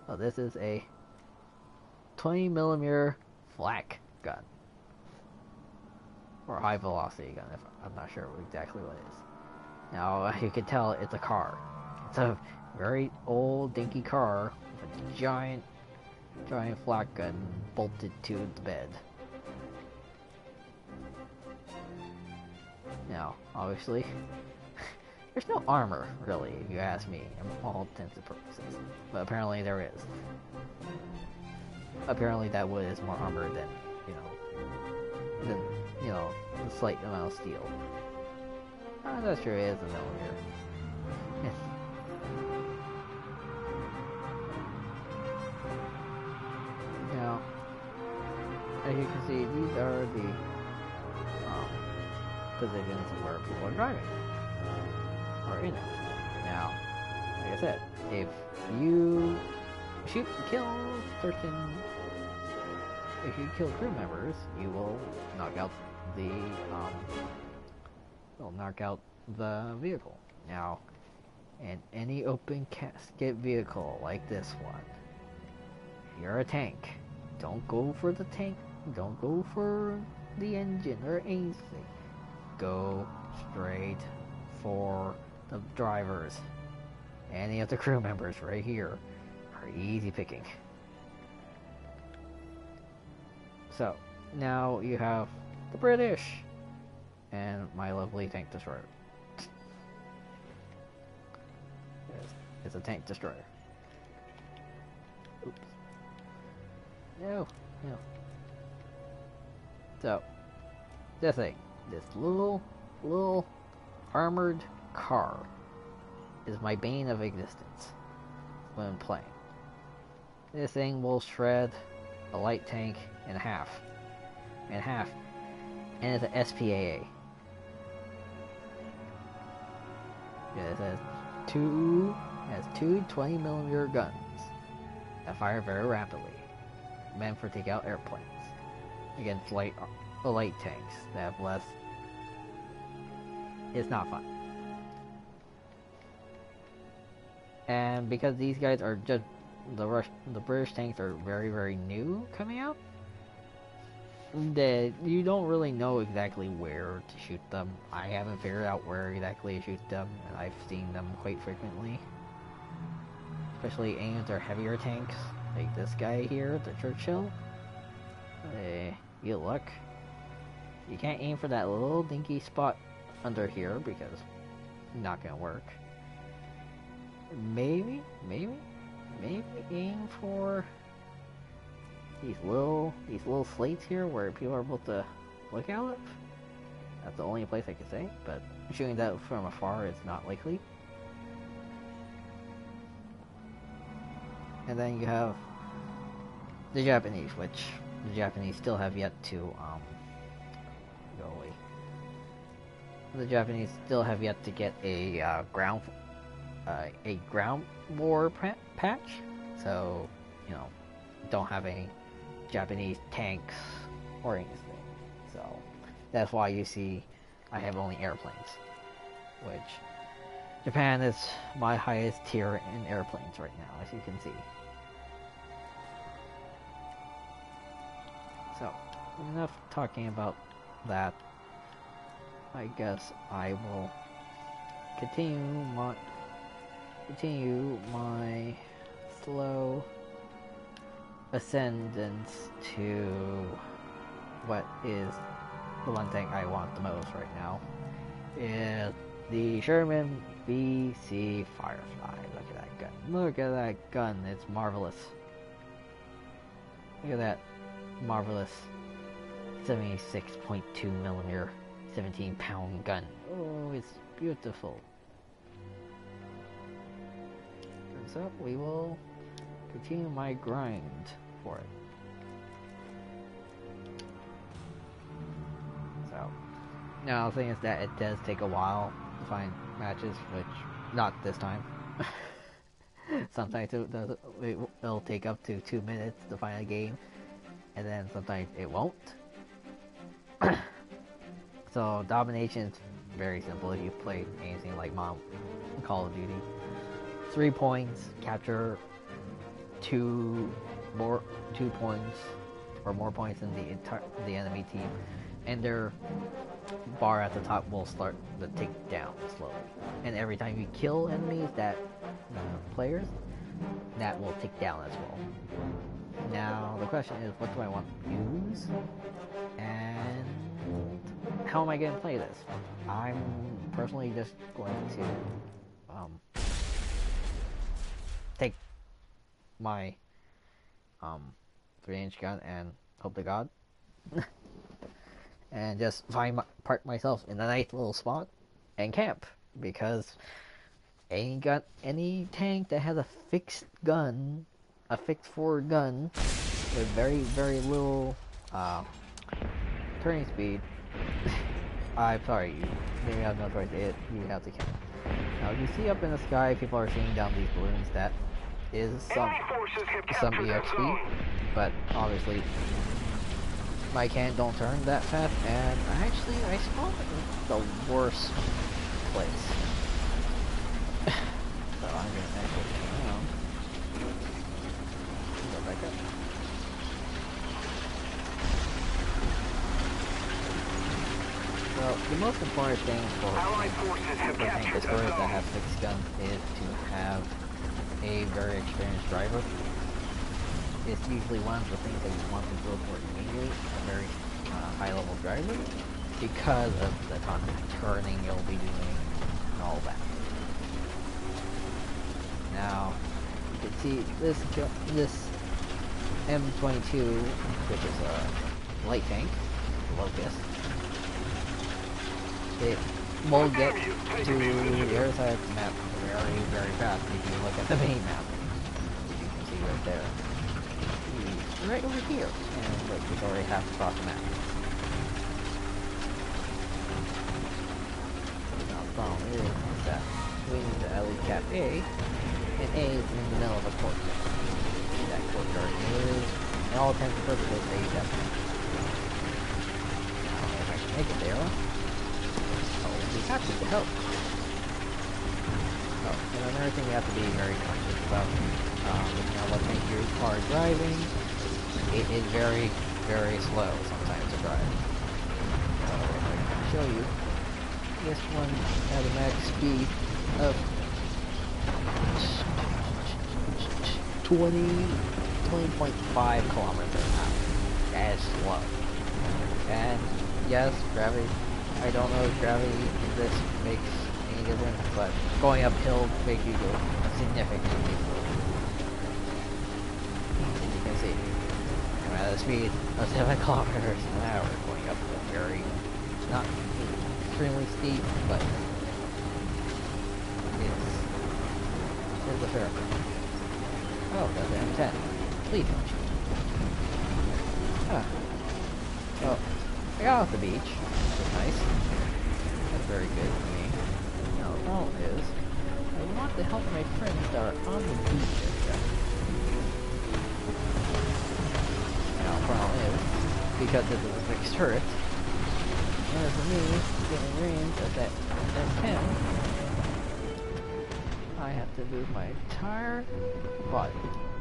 So this is a 20mm flak gun. Or high velocity gun, if I'm not sure exactly what it is. Now, you can tell it's a car. It's a very old, dinky car with a giant flak gun bolted to the bed. Now, obviously, there's no armor, really, if you ask me, in all intents and purposes. But apparently there is. Apparently that wood is more armor than, a slight amount of steel. That sure is a millimeter. Now, as you can see, these are the positions where people are driving, or in it. Now, like I said, if you if you kill crew members, you will knock out the vehicle. Now, And any open casket vehicle like this one, if you're a tank, don't go for the tank, don't go for the engine or anything. Go straight for the drivers. Any of the crew members right here are easy picking. So, now you have the British and my lovely tank destroyer. It's a tank destroyer. Oops. No. So, this thing, this little armored car is my bane of existence when playing. This thing will shred a light tank in half. And it's an SPAA. It has two 20mm guns that fire very rapidly, meant for take out airplanes against light tanks that have less. It's not fun. And because these guys are just the British tanks are very new coming out, that you don't really know exactly where to shoot them. I haven't figured out where exactly to shoot them, and I've seen them quite frequently. Especially aimed at their heavier tanks, like this guy here, the Churchill. You look. You can't aim for that little dinky spot under here because it's not gonna work. Maybe aim for these little slates here where people are able to look out of. That's the only place I can say, but shooting that from afar is not likely. And then you have the Japanese, which the Japanese still have yet to go away. The Japanese still have yet to get a ground war patch, so don't have any Japanese tanks or anything. So that's why you see I have only airplanes, which Japan is my highest tier in airplanes right now, as you can see. So, enough talking about that. I guess I will continue my slow ascendance to what is the one thing I want the most right now. Is the Sherman BC Firefly. Look at that gun. Look at that gun. It's marvelous. Look at that marvelous 76.2mm 17-pound gun. Oh, it's beautiful. And so we will continue my grind for it. So now the thing is that it does take a while to find matches, which not this time. Sometimes it'll take up to 2 minutes to find a game, and then sometimes it won't. So domination is very simple if you play anything like Call of Duty. 3 points, capture 2 points or more points than the enemy team, and their bar at the top will start to tick down slowly. And every time you kill enemies players, that will tick down as well. Now the question is, what do I want to use, and how am I going to play this? I'm personally just going to take my 3-inch gun and hope to God and just park myself in a nice little spot and camp, because any tank that has a fixed forward gun with very little turning speed, I'm sorry, maybe I have no choice. You have to camp. Now you see up in the sky, people are shooting down these balloons. That is some EXP, but obviously my cannon don't turn that fast, and I spawned in the worst place. the most important thing for Allied forces have tank captured a destroyers that zone. have 6 guns is to have a very experienced driver. It's usually one of the things that you want to go for immediately, a very high level driver, because of the constant turning you'll be doing and all that. Now, you can see this M22, which is a light tank, Locust. It will get to the other side of the map very, very fast if you look at the mini map. As you can see right there. He's right over here, and look, he's already half across the map. Now the problem is that we need to at least cap A, and A is in the middle of a courtyard. That courtyard is, in all intents and purposes, a death match. Now, if I can make it there, I'll be happy to help. Oh, and another thing we have to be very conscious about, you know, what tank you are driving, it is very, very slow sometimes to drive. So, if I can show you, this one has a max speed of 20.5 kilometers an hour. That is slow. And yes, gravity, I don't know if gravity in this makes any difference, but going uphill makes you go significantly slower. As you can see, I'm at a speed of 7 kilometers an hour going up a very, not extremely steep, but it's a fair amount. Oh, that's an M10. Please don't shoot. Huh. Well, I got off the beach, which was nice. That's very good for me. Now the problem is, I want to help my friends that are on the beach area. Now the problem is, because this is a fixed turret, and for me, getting range of that M10, I have to move my entire body.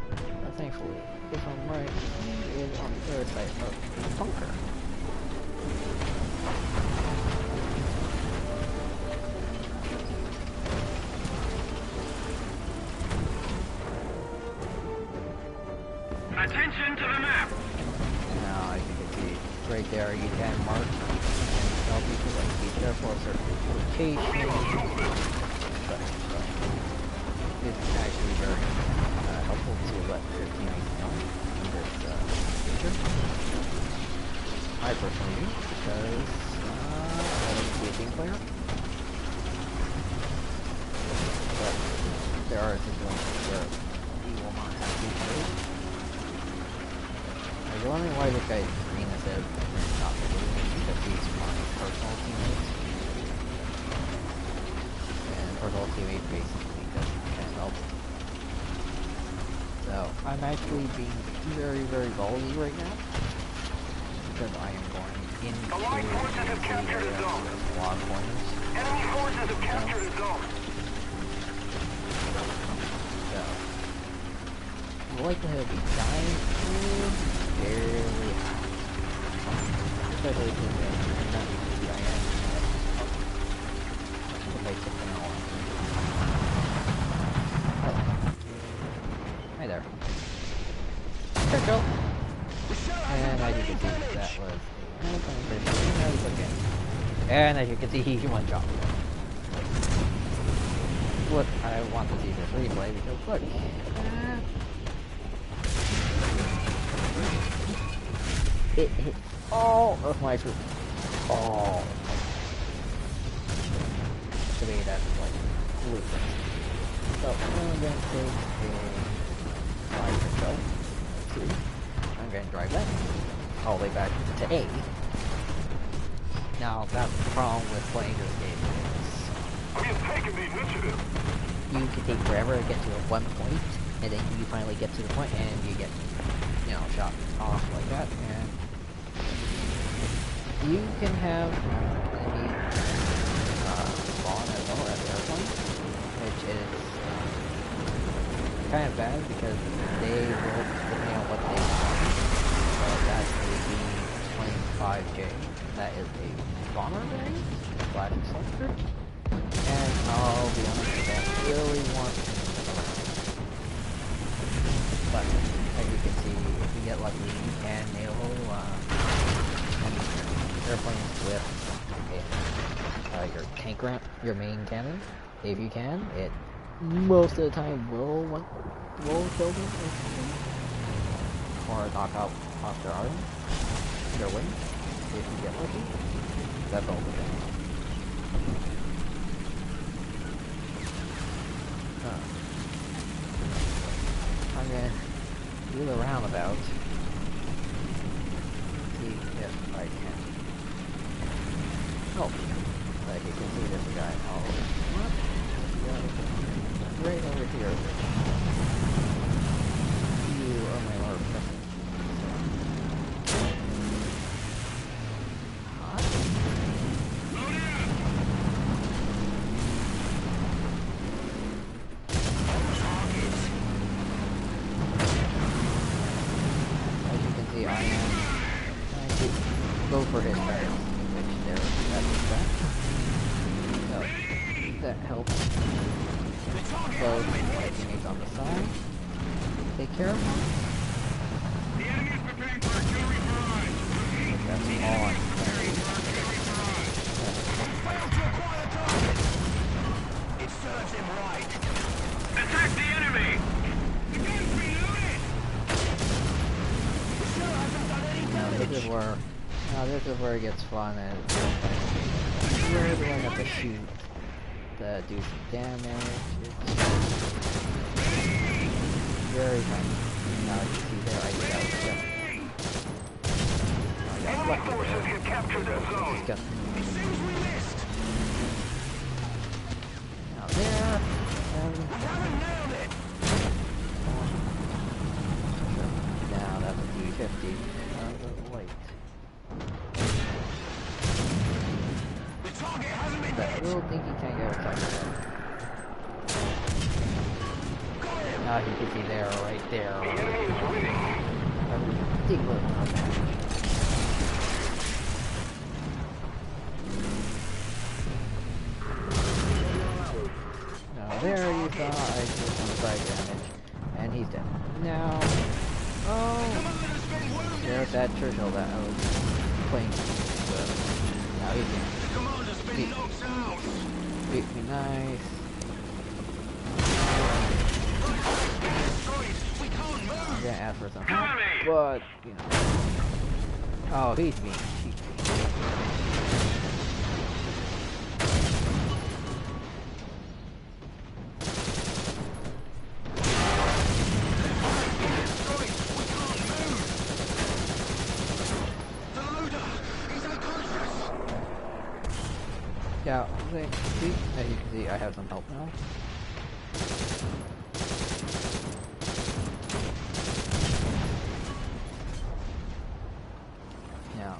But thankfully, if I'm right, he is on the other side of the bunker. Attention to the map. Now, as you can see, right there, you can mark and tell people like be careful of certain locations. It's actually very helpful to let your teammates know in this feature. I personally do, because I like to be a team player. But there are situations where you will not have to play. I was wondering why this guy is green instead of not blue, because he's my personal teammate. And personal teammate basically can't help. So, I'm actually being very, very ballsy right now. Because I am going into Allied forces have captured a zone. a lot of corners. Enemy forces have captured a zone. So, the likelihood of me dying is fairly high. Especially since I'm not used to I am. If I took them all. Oh. Hi there. Churchill! And as you can see, that was again. And as you can see, he one shot. Look, I want to see this replay because look. It hit all of my troops. All. To me, that's like losing. So I'm going to take a fire control. I'm going to drive that all the way back to A. Now, that's the problem with playing this game is We have taken the initiative. you can take forever to get to one point, and then you finally get to the point, and you get, you know, shot off like that, and you can have enemy spawn as well as the airplane, which is kind of bad because they will, depending on what they spawn, so that's a B-25J. That is a bomber range, slash sector. And I'll be honest, I don't really want to move around. But as you can see, if you get lucky, you can nail airplanes with your tank ramp, your main cannon. If you can, it most of the time will kill them or knock out off their arm, their wing. If you get lucky, that's all the thing. I'm gonna do the roundabout. See if I can. Oh, like you can see this guy. Oh, what? Right over here. You are my Lord President. Hot? As you can see, I am trying to go for his barrel, which there, that's that. So, that helps both my teammates on the side. Take care of them. The enemy is preparing for artillery barrage. That's all I'm saying. Failed to acquire the target. It serves him right. Attack the enemy! The gun's reloaded! The shell hasn't done any damage. This is where it gets fun, and you're the one that to shoot to do some damage. It's very fun. Now you see there, I get out of the Enemy forces have captured the zone. It seems we missed. Now there, I haven't nailed it. now that's a D50. Wait. The target hasn't been That hit. little dinky can't get attacked. Now you can see there, right there. The enemy is winning. A ridiculous amount of damage. Now there you saw I did some side damage, and he's dead. Now, oh, there's that Churchill that I was playing with. Now he's dead. The commander's been knocked out. Beat me nice. We can't move. I'm gonna ask for some help, but, you know. Oh, he's being cheeky. Yeah, see, as you can see, I have some help now. Now,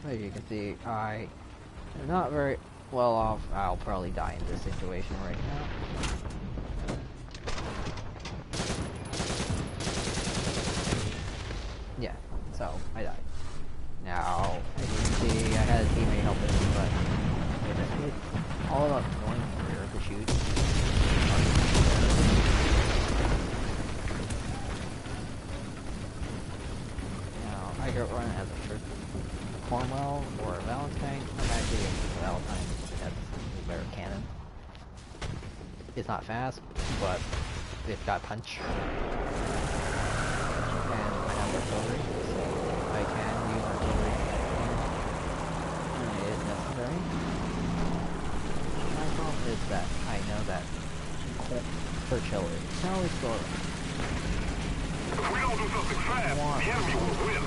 as you can see, I am not very well off. I'll probably die in this situation right now. Yeah, so I died. Now, as you can see, I had a teammate helping me, but it's all about going where to shoot. Now, I could run as a Cornwell or a Valentine. I'm actually a Valentine. That's a better cannon. It's not fast, but it's got punch. And I have artillery, so I can use artillery when it is necessary. My problem is that I know that Churchill is probably slower. If we don't do something fast, the enemy will win.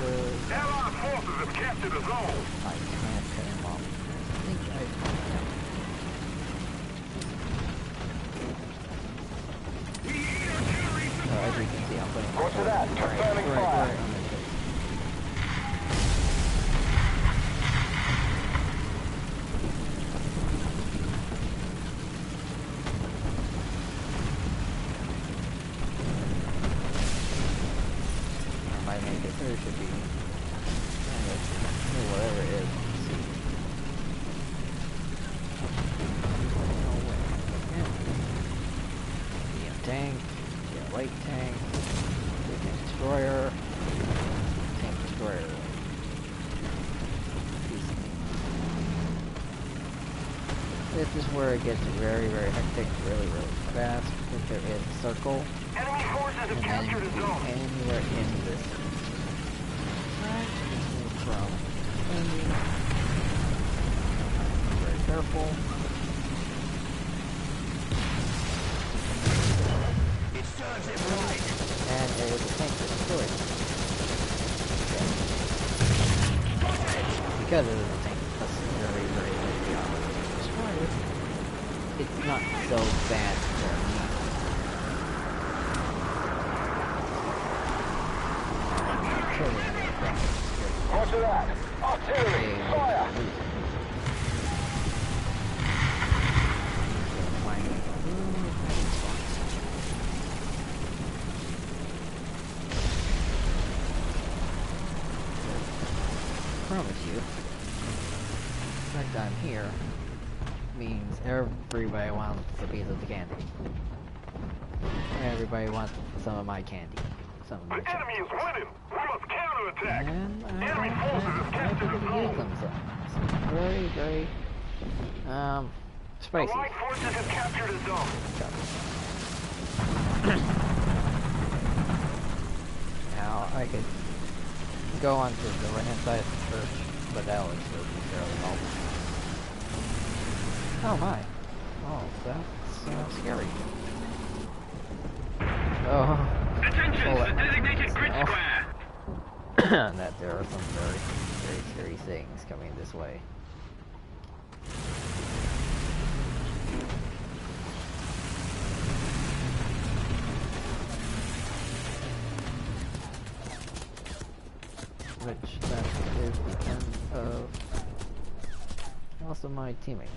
Allied forces have captured the zone. I can't cut him off. I think I can. So as you can see, I'm putting Go to that. Confirming fire. right on the face. If I make it, there should be kind of whatever it is. Let's see. light tank, big tank destroyer, tank destroyer. This is where it gets very, very hectic, really, really fast, because there is a circle, Enemy forces have and captured a zone. anywhere in this. Alright, just move from ending. Be very careful. It serves him right. And it is a tank destroyer. Because it is a tank that's very, very likely on destroyer, it's not so bad for me. Roger that. Artillery, fire. Promise you, that I'm here means everybody wants a piece of the candy. Everybody wants some of my candy. Some of my The chips. enemy is winning. We must counterattack. And Enemy forces have I captured a use zone. them sometimes. Very, very, spicy. Allied forces have captured a zone. Now, I could go onto the right-hand side of the church, but that would still be fairly helpful. Oh my. Oh, that's scary. Oh. Attention, Oh, the designated grid oh. square. That there are some very, very scary things coming this way. Which that is the end of most of my teammates.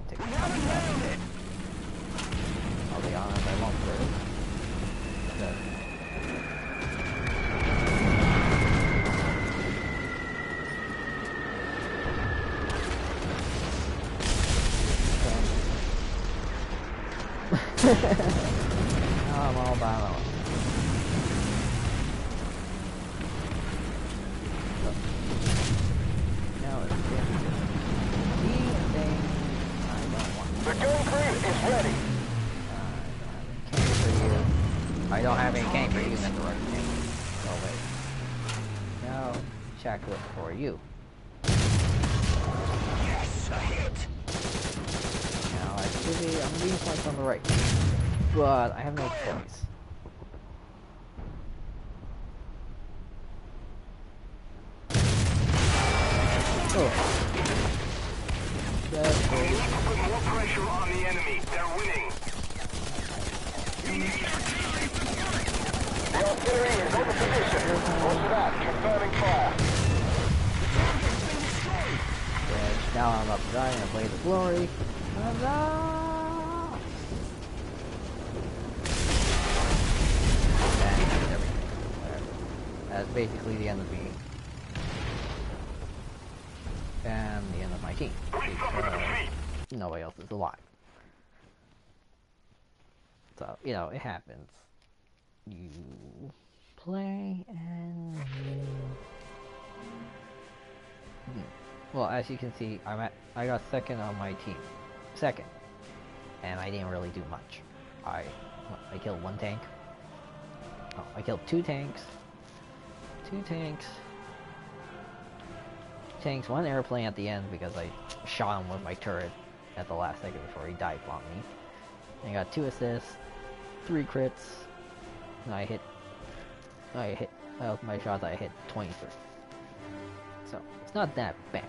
Take a shot. I'll be honest, I won't live. I'm all by myself. Now it's getting to the thing I don't want. The gun crew is ready. I don't have any cane for you. That's the right thing. Oh wait. No chocolate for you. Yes, a hit. Now I'm being flanked on the right, but I have no choice. Oh. That's We cool. need to put more pressure on the enemy. They're winning. The artillery is on the position. Roger that. Confirming fire. Yeah, now I'm up dying and blaze of glory. Huzzah! And that's everything. That's basically the end of me. And the end of my team. Because nobody else is alive. So, you know, it happens. You play and you... Well, as you can see, I got second on my team. Second. And I didn't really do much. I killed one tank. Oh, I killed two tanks. One airplane at the end because I shot him with my turret at the last second before he dive bombed me. And I got 2 assists, 3 crits, and I hit my shots I hit 23. So it's not that bad.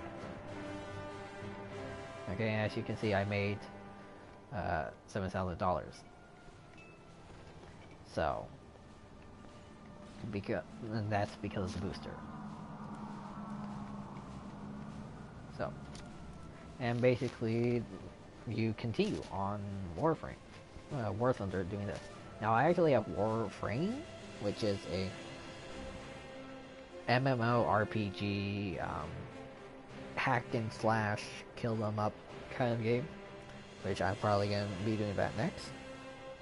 Okay, as you can see, I made $7,000. So and that's because of the booster. So, and basically, you continue on Warframe, War Thunder doing this. Now I actually have Warframe, which is a MMORPG hack and slash, kill them up kind of game, which I'm probably gonna be doing that next.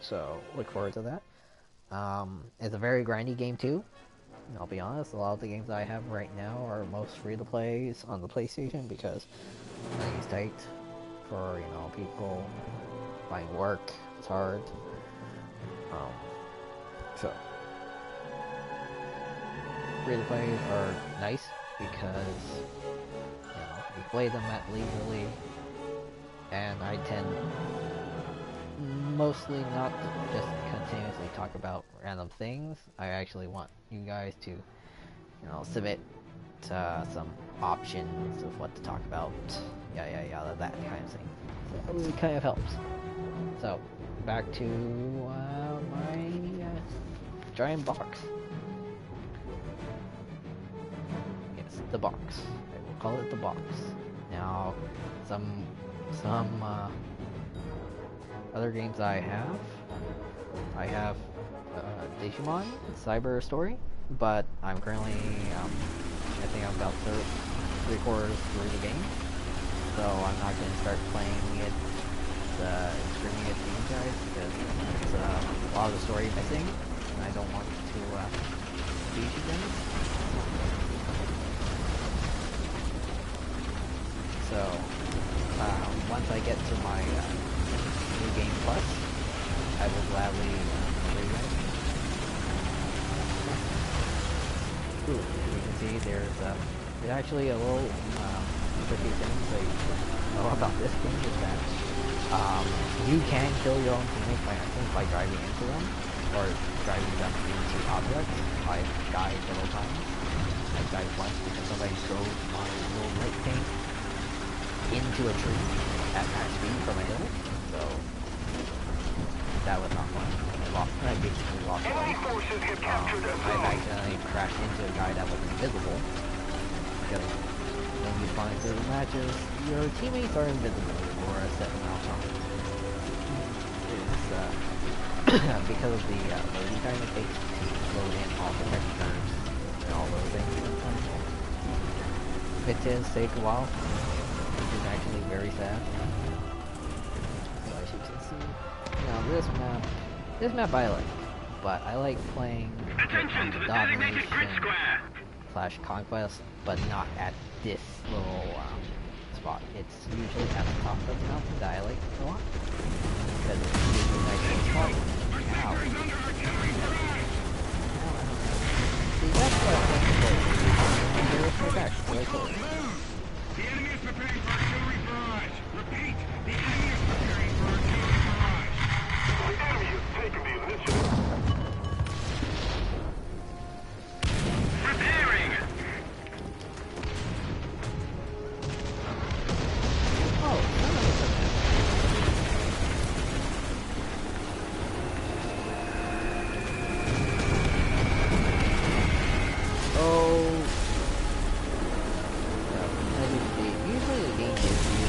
So look forward to that. It's a very grindy game too. I'll be honest, a lot of the games I have right now are most free-to-plays on the PlayStation because money is tight for, you know, people finding work. It's hard. So free-to-plays are nice because, you know, you play them at leisurely, and I tend mostly not to just continuously talk about random things. I actually want you guys to, you know, submit some options of what to talk about, yada, that kind of thing. So it kind of helps. So back to my giant box. Yes, the box. I will call it the box. Now, some other games I have Digimon Cyber Story, but I'm currently, I think I'm about 3/4 through the game, so I'm not going to start playing it, screaming at you guys, because it's a lot of the story missing, and I don't want to beat you guys. So, once I get to my New Game Plus, I will gladly show you guys. Ooh, you can see there's actually a little tricky thing that you should know about this game is that you can kill your own teammates by accident by driving into them or driving them into objects. I've died several times. I died once because somebody drove my little light tank into a tree at max speed from a hill, so that was not fun. I basically lost life. I've accidentally crashed into a guy that was invisible, because when you spawn into the matches, your teammates are invisible for a set amount of time. It's because of the loading time it takes to load in all the textures and all those things sometimes. It does take a while, which is actually very sad. So as you can see, now this map I like, but I like playing the domination / conquest, but not at this little spot. It's usually at the top of the mountain that I like a lot, because it's usually a nice little spot. Ow. See, that's what I think is here with my back, so I kill it. The enemy is preparing for artillery barrage. Repeat, the enemy is preparing for artillery barrage. The enemy has taken the initiative. Preparing. Oh, none of us are there. Oh. As you see, usually the game gives you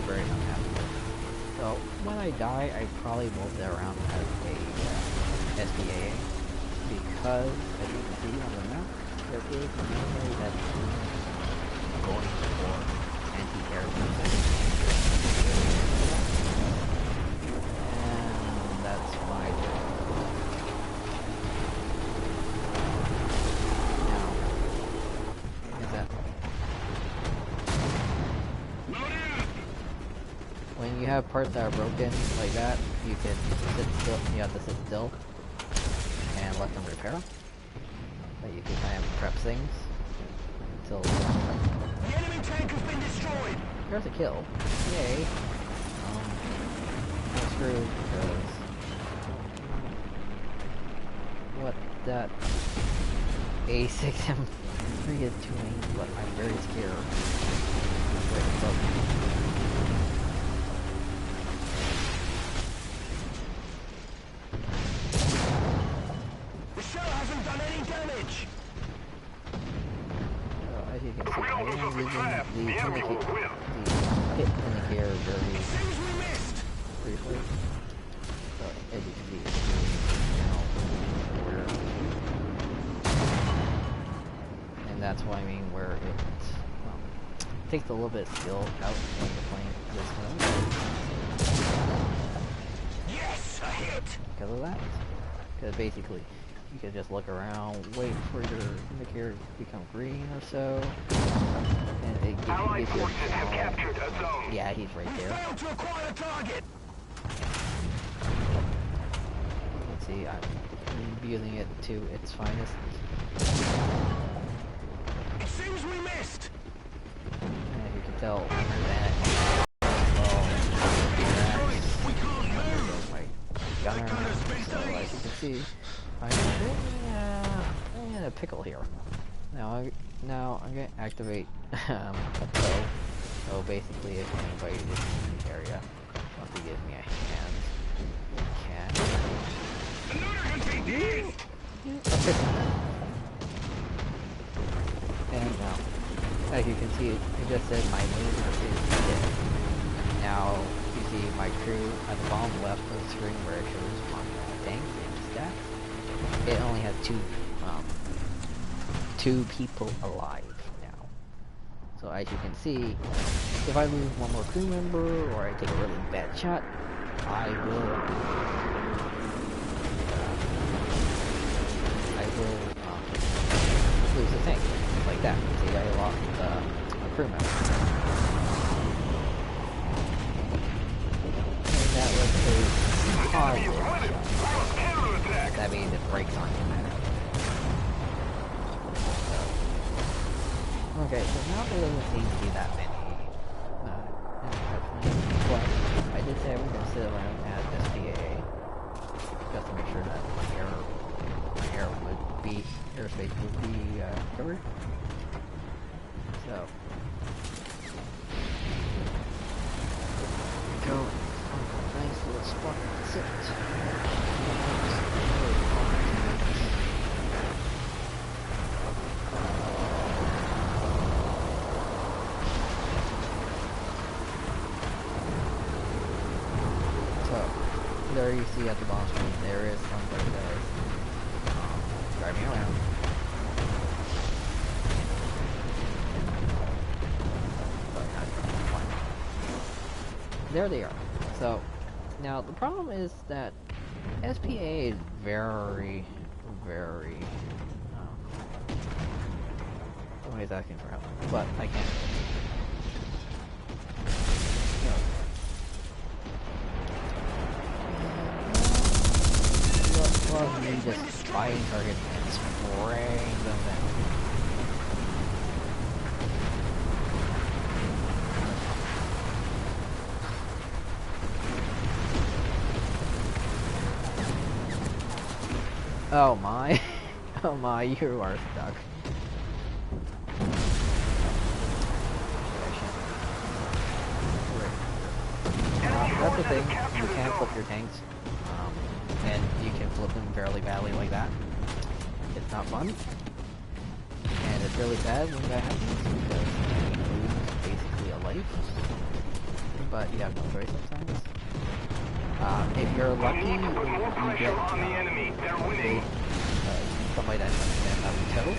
very unhappy. So when I die, I probably move it around as a SDA, because as you can see on the map, there is a military that's going for anti-air defense. And that's my job. Now, is that when you have parts that are broken like that, you can sit still. You have to sit still and let them repair them. But you can kind of prep things until The enemy tank has been destroyed. there's a kill. Yay! I'm screwed because what that A6M3 is doing, but I'm very scared. The shell hasn't it using fast, the the enemy will win. hit indicator very Seems we missed. briefly. So as you can see, it's doing now where, and that's what I mean where it takes a little bit of skill out when you're playing this mode. Yes, a hit. Because of that. Because basically, you can just look around, wait for your indicator to become green or so, and it gives Allied you a forces have captured a zone. yeah, he's right there. Failed to acquire the target. Let's see, I'm using it to its finest. It seems we missed. And you can tell under that. We can't move. My gunner. So as you can see, I'm in a pickle here. Now I'm gonna activate a bow. So basically, if anybody is in the area wants to give me a hand, can. And now, as you can see, it just said my name is dead. Now, you see my crew at the bottom left of the screen where it shows my tank and stats. It only has two people alive now. So as you can see, if I lose one more crew member or I take a really bad shot, I will lose the tank, like that. See, I lost a crew member. And that was a positive shot. That means it breaks on you. Okay, so now there doesn't seem to be that many. But I did say I was going to sit around at SPAA just to make sure that my airspace would be covered. So, go nice little spot to sit. There you see at the bottom screen, there is somebody that is driving around. There they are. So, now the problem is that SPA is very, very... somebody's asking for help, but I can't. Love me just buying targets and spraying them down. Oh my. Oh my, you are stuck. That's the thing, you can't flip your tanks. And you can flip them fairly badly like that. It's not fun. And it's really bad when that happens because you lose basically a life. But you have no choice sometimes. If you're lucky, you get somebody that understands how to tow.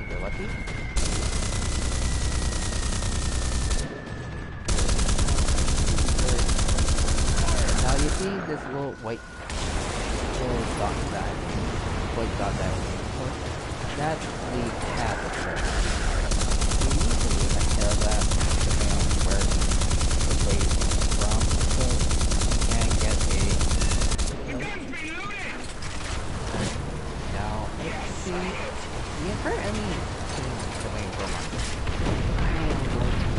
If you're lucky. Now you see this little white dot that was waiting for? That's the path of trail. You need to be ahead of that depending on where the place is from, so you can get a... Now, let's see, the entire enemy team is coming from us. I am going to...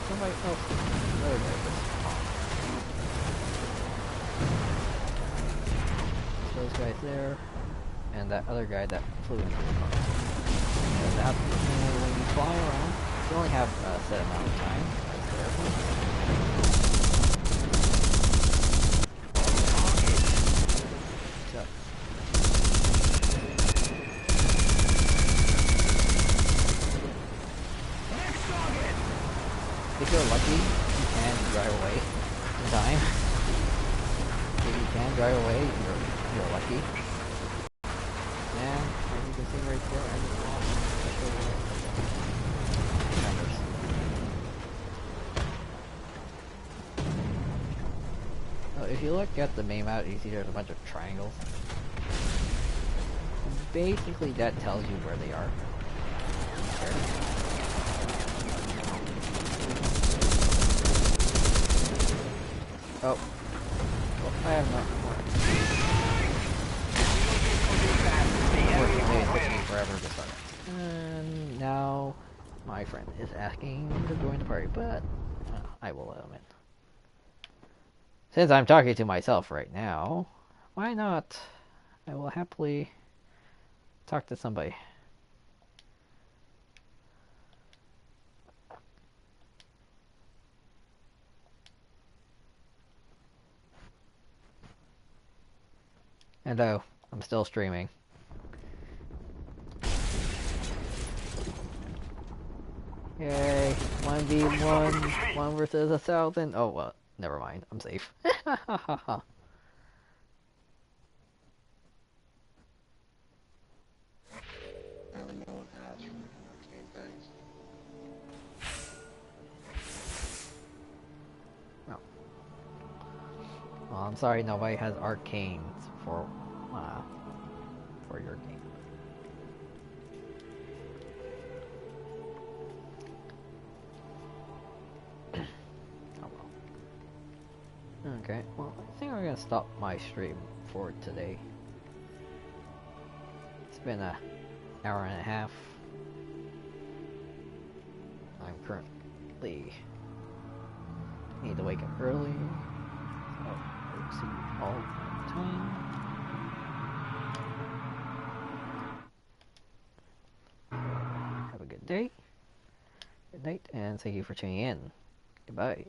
Somebody else is very nervous. Those guys there, and that other guy that flew into the car. And that, when you fly around, you only have a set amount of time. lucky, you can drive away in time. If you can drive away, you're lucky. And as you can see right there, I just lost members. So if you look at the main map, you see there's a bunch of triangles. Basically, that tells you where they are. Oh. Well, I have no more. Unfortunately, it took me forever to start. And now, my friend is asking to join the party, but I will let him in. Since I'm talking to myself right now, why not? I will happily talk to somebody. And oh, I'm still streaming. Yay, 1v1, 1 versus 1,000. Oh, well, never mind, I'm safe. Oh. Well, I'm sorry nobody has arcanes for your game. Oh well. Okay, well, I think I'm gonna stop my stream for today. It's been an hour and a half. I'm currently need to wake up early. So I'll see you all the time. Have a good day, good night, and thank you for tuning in. Goodbye.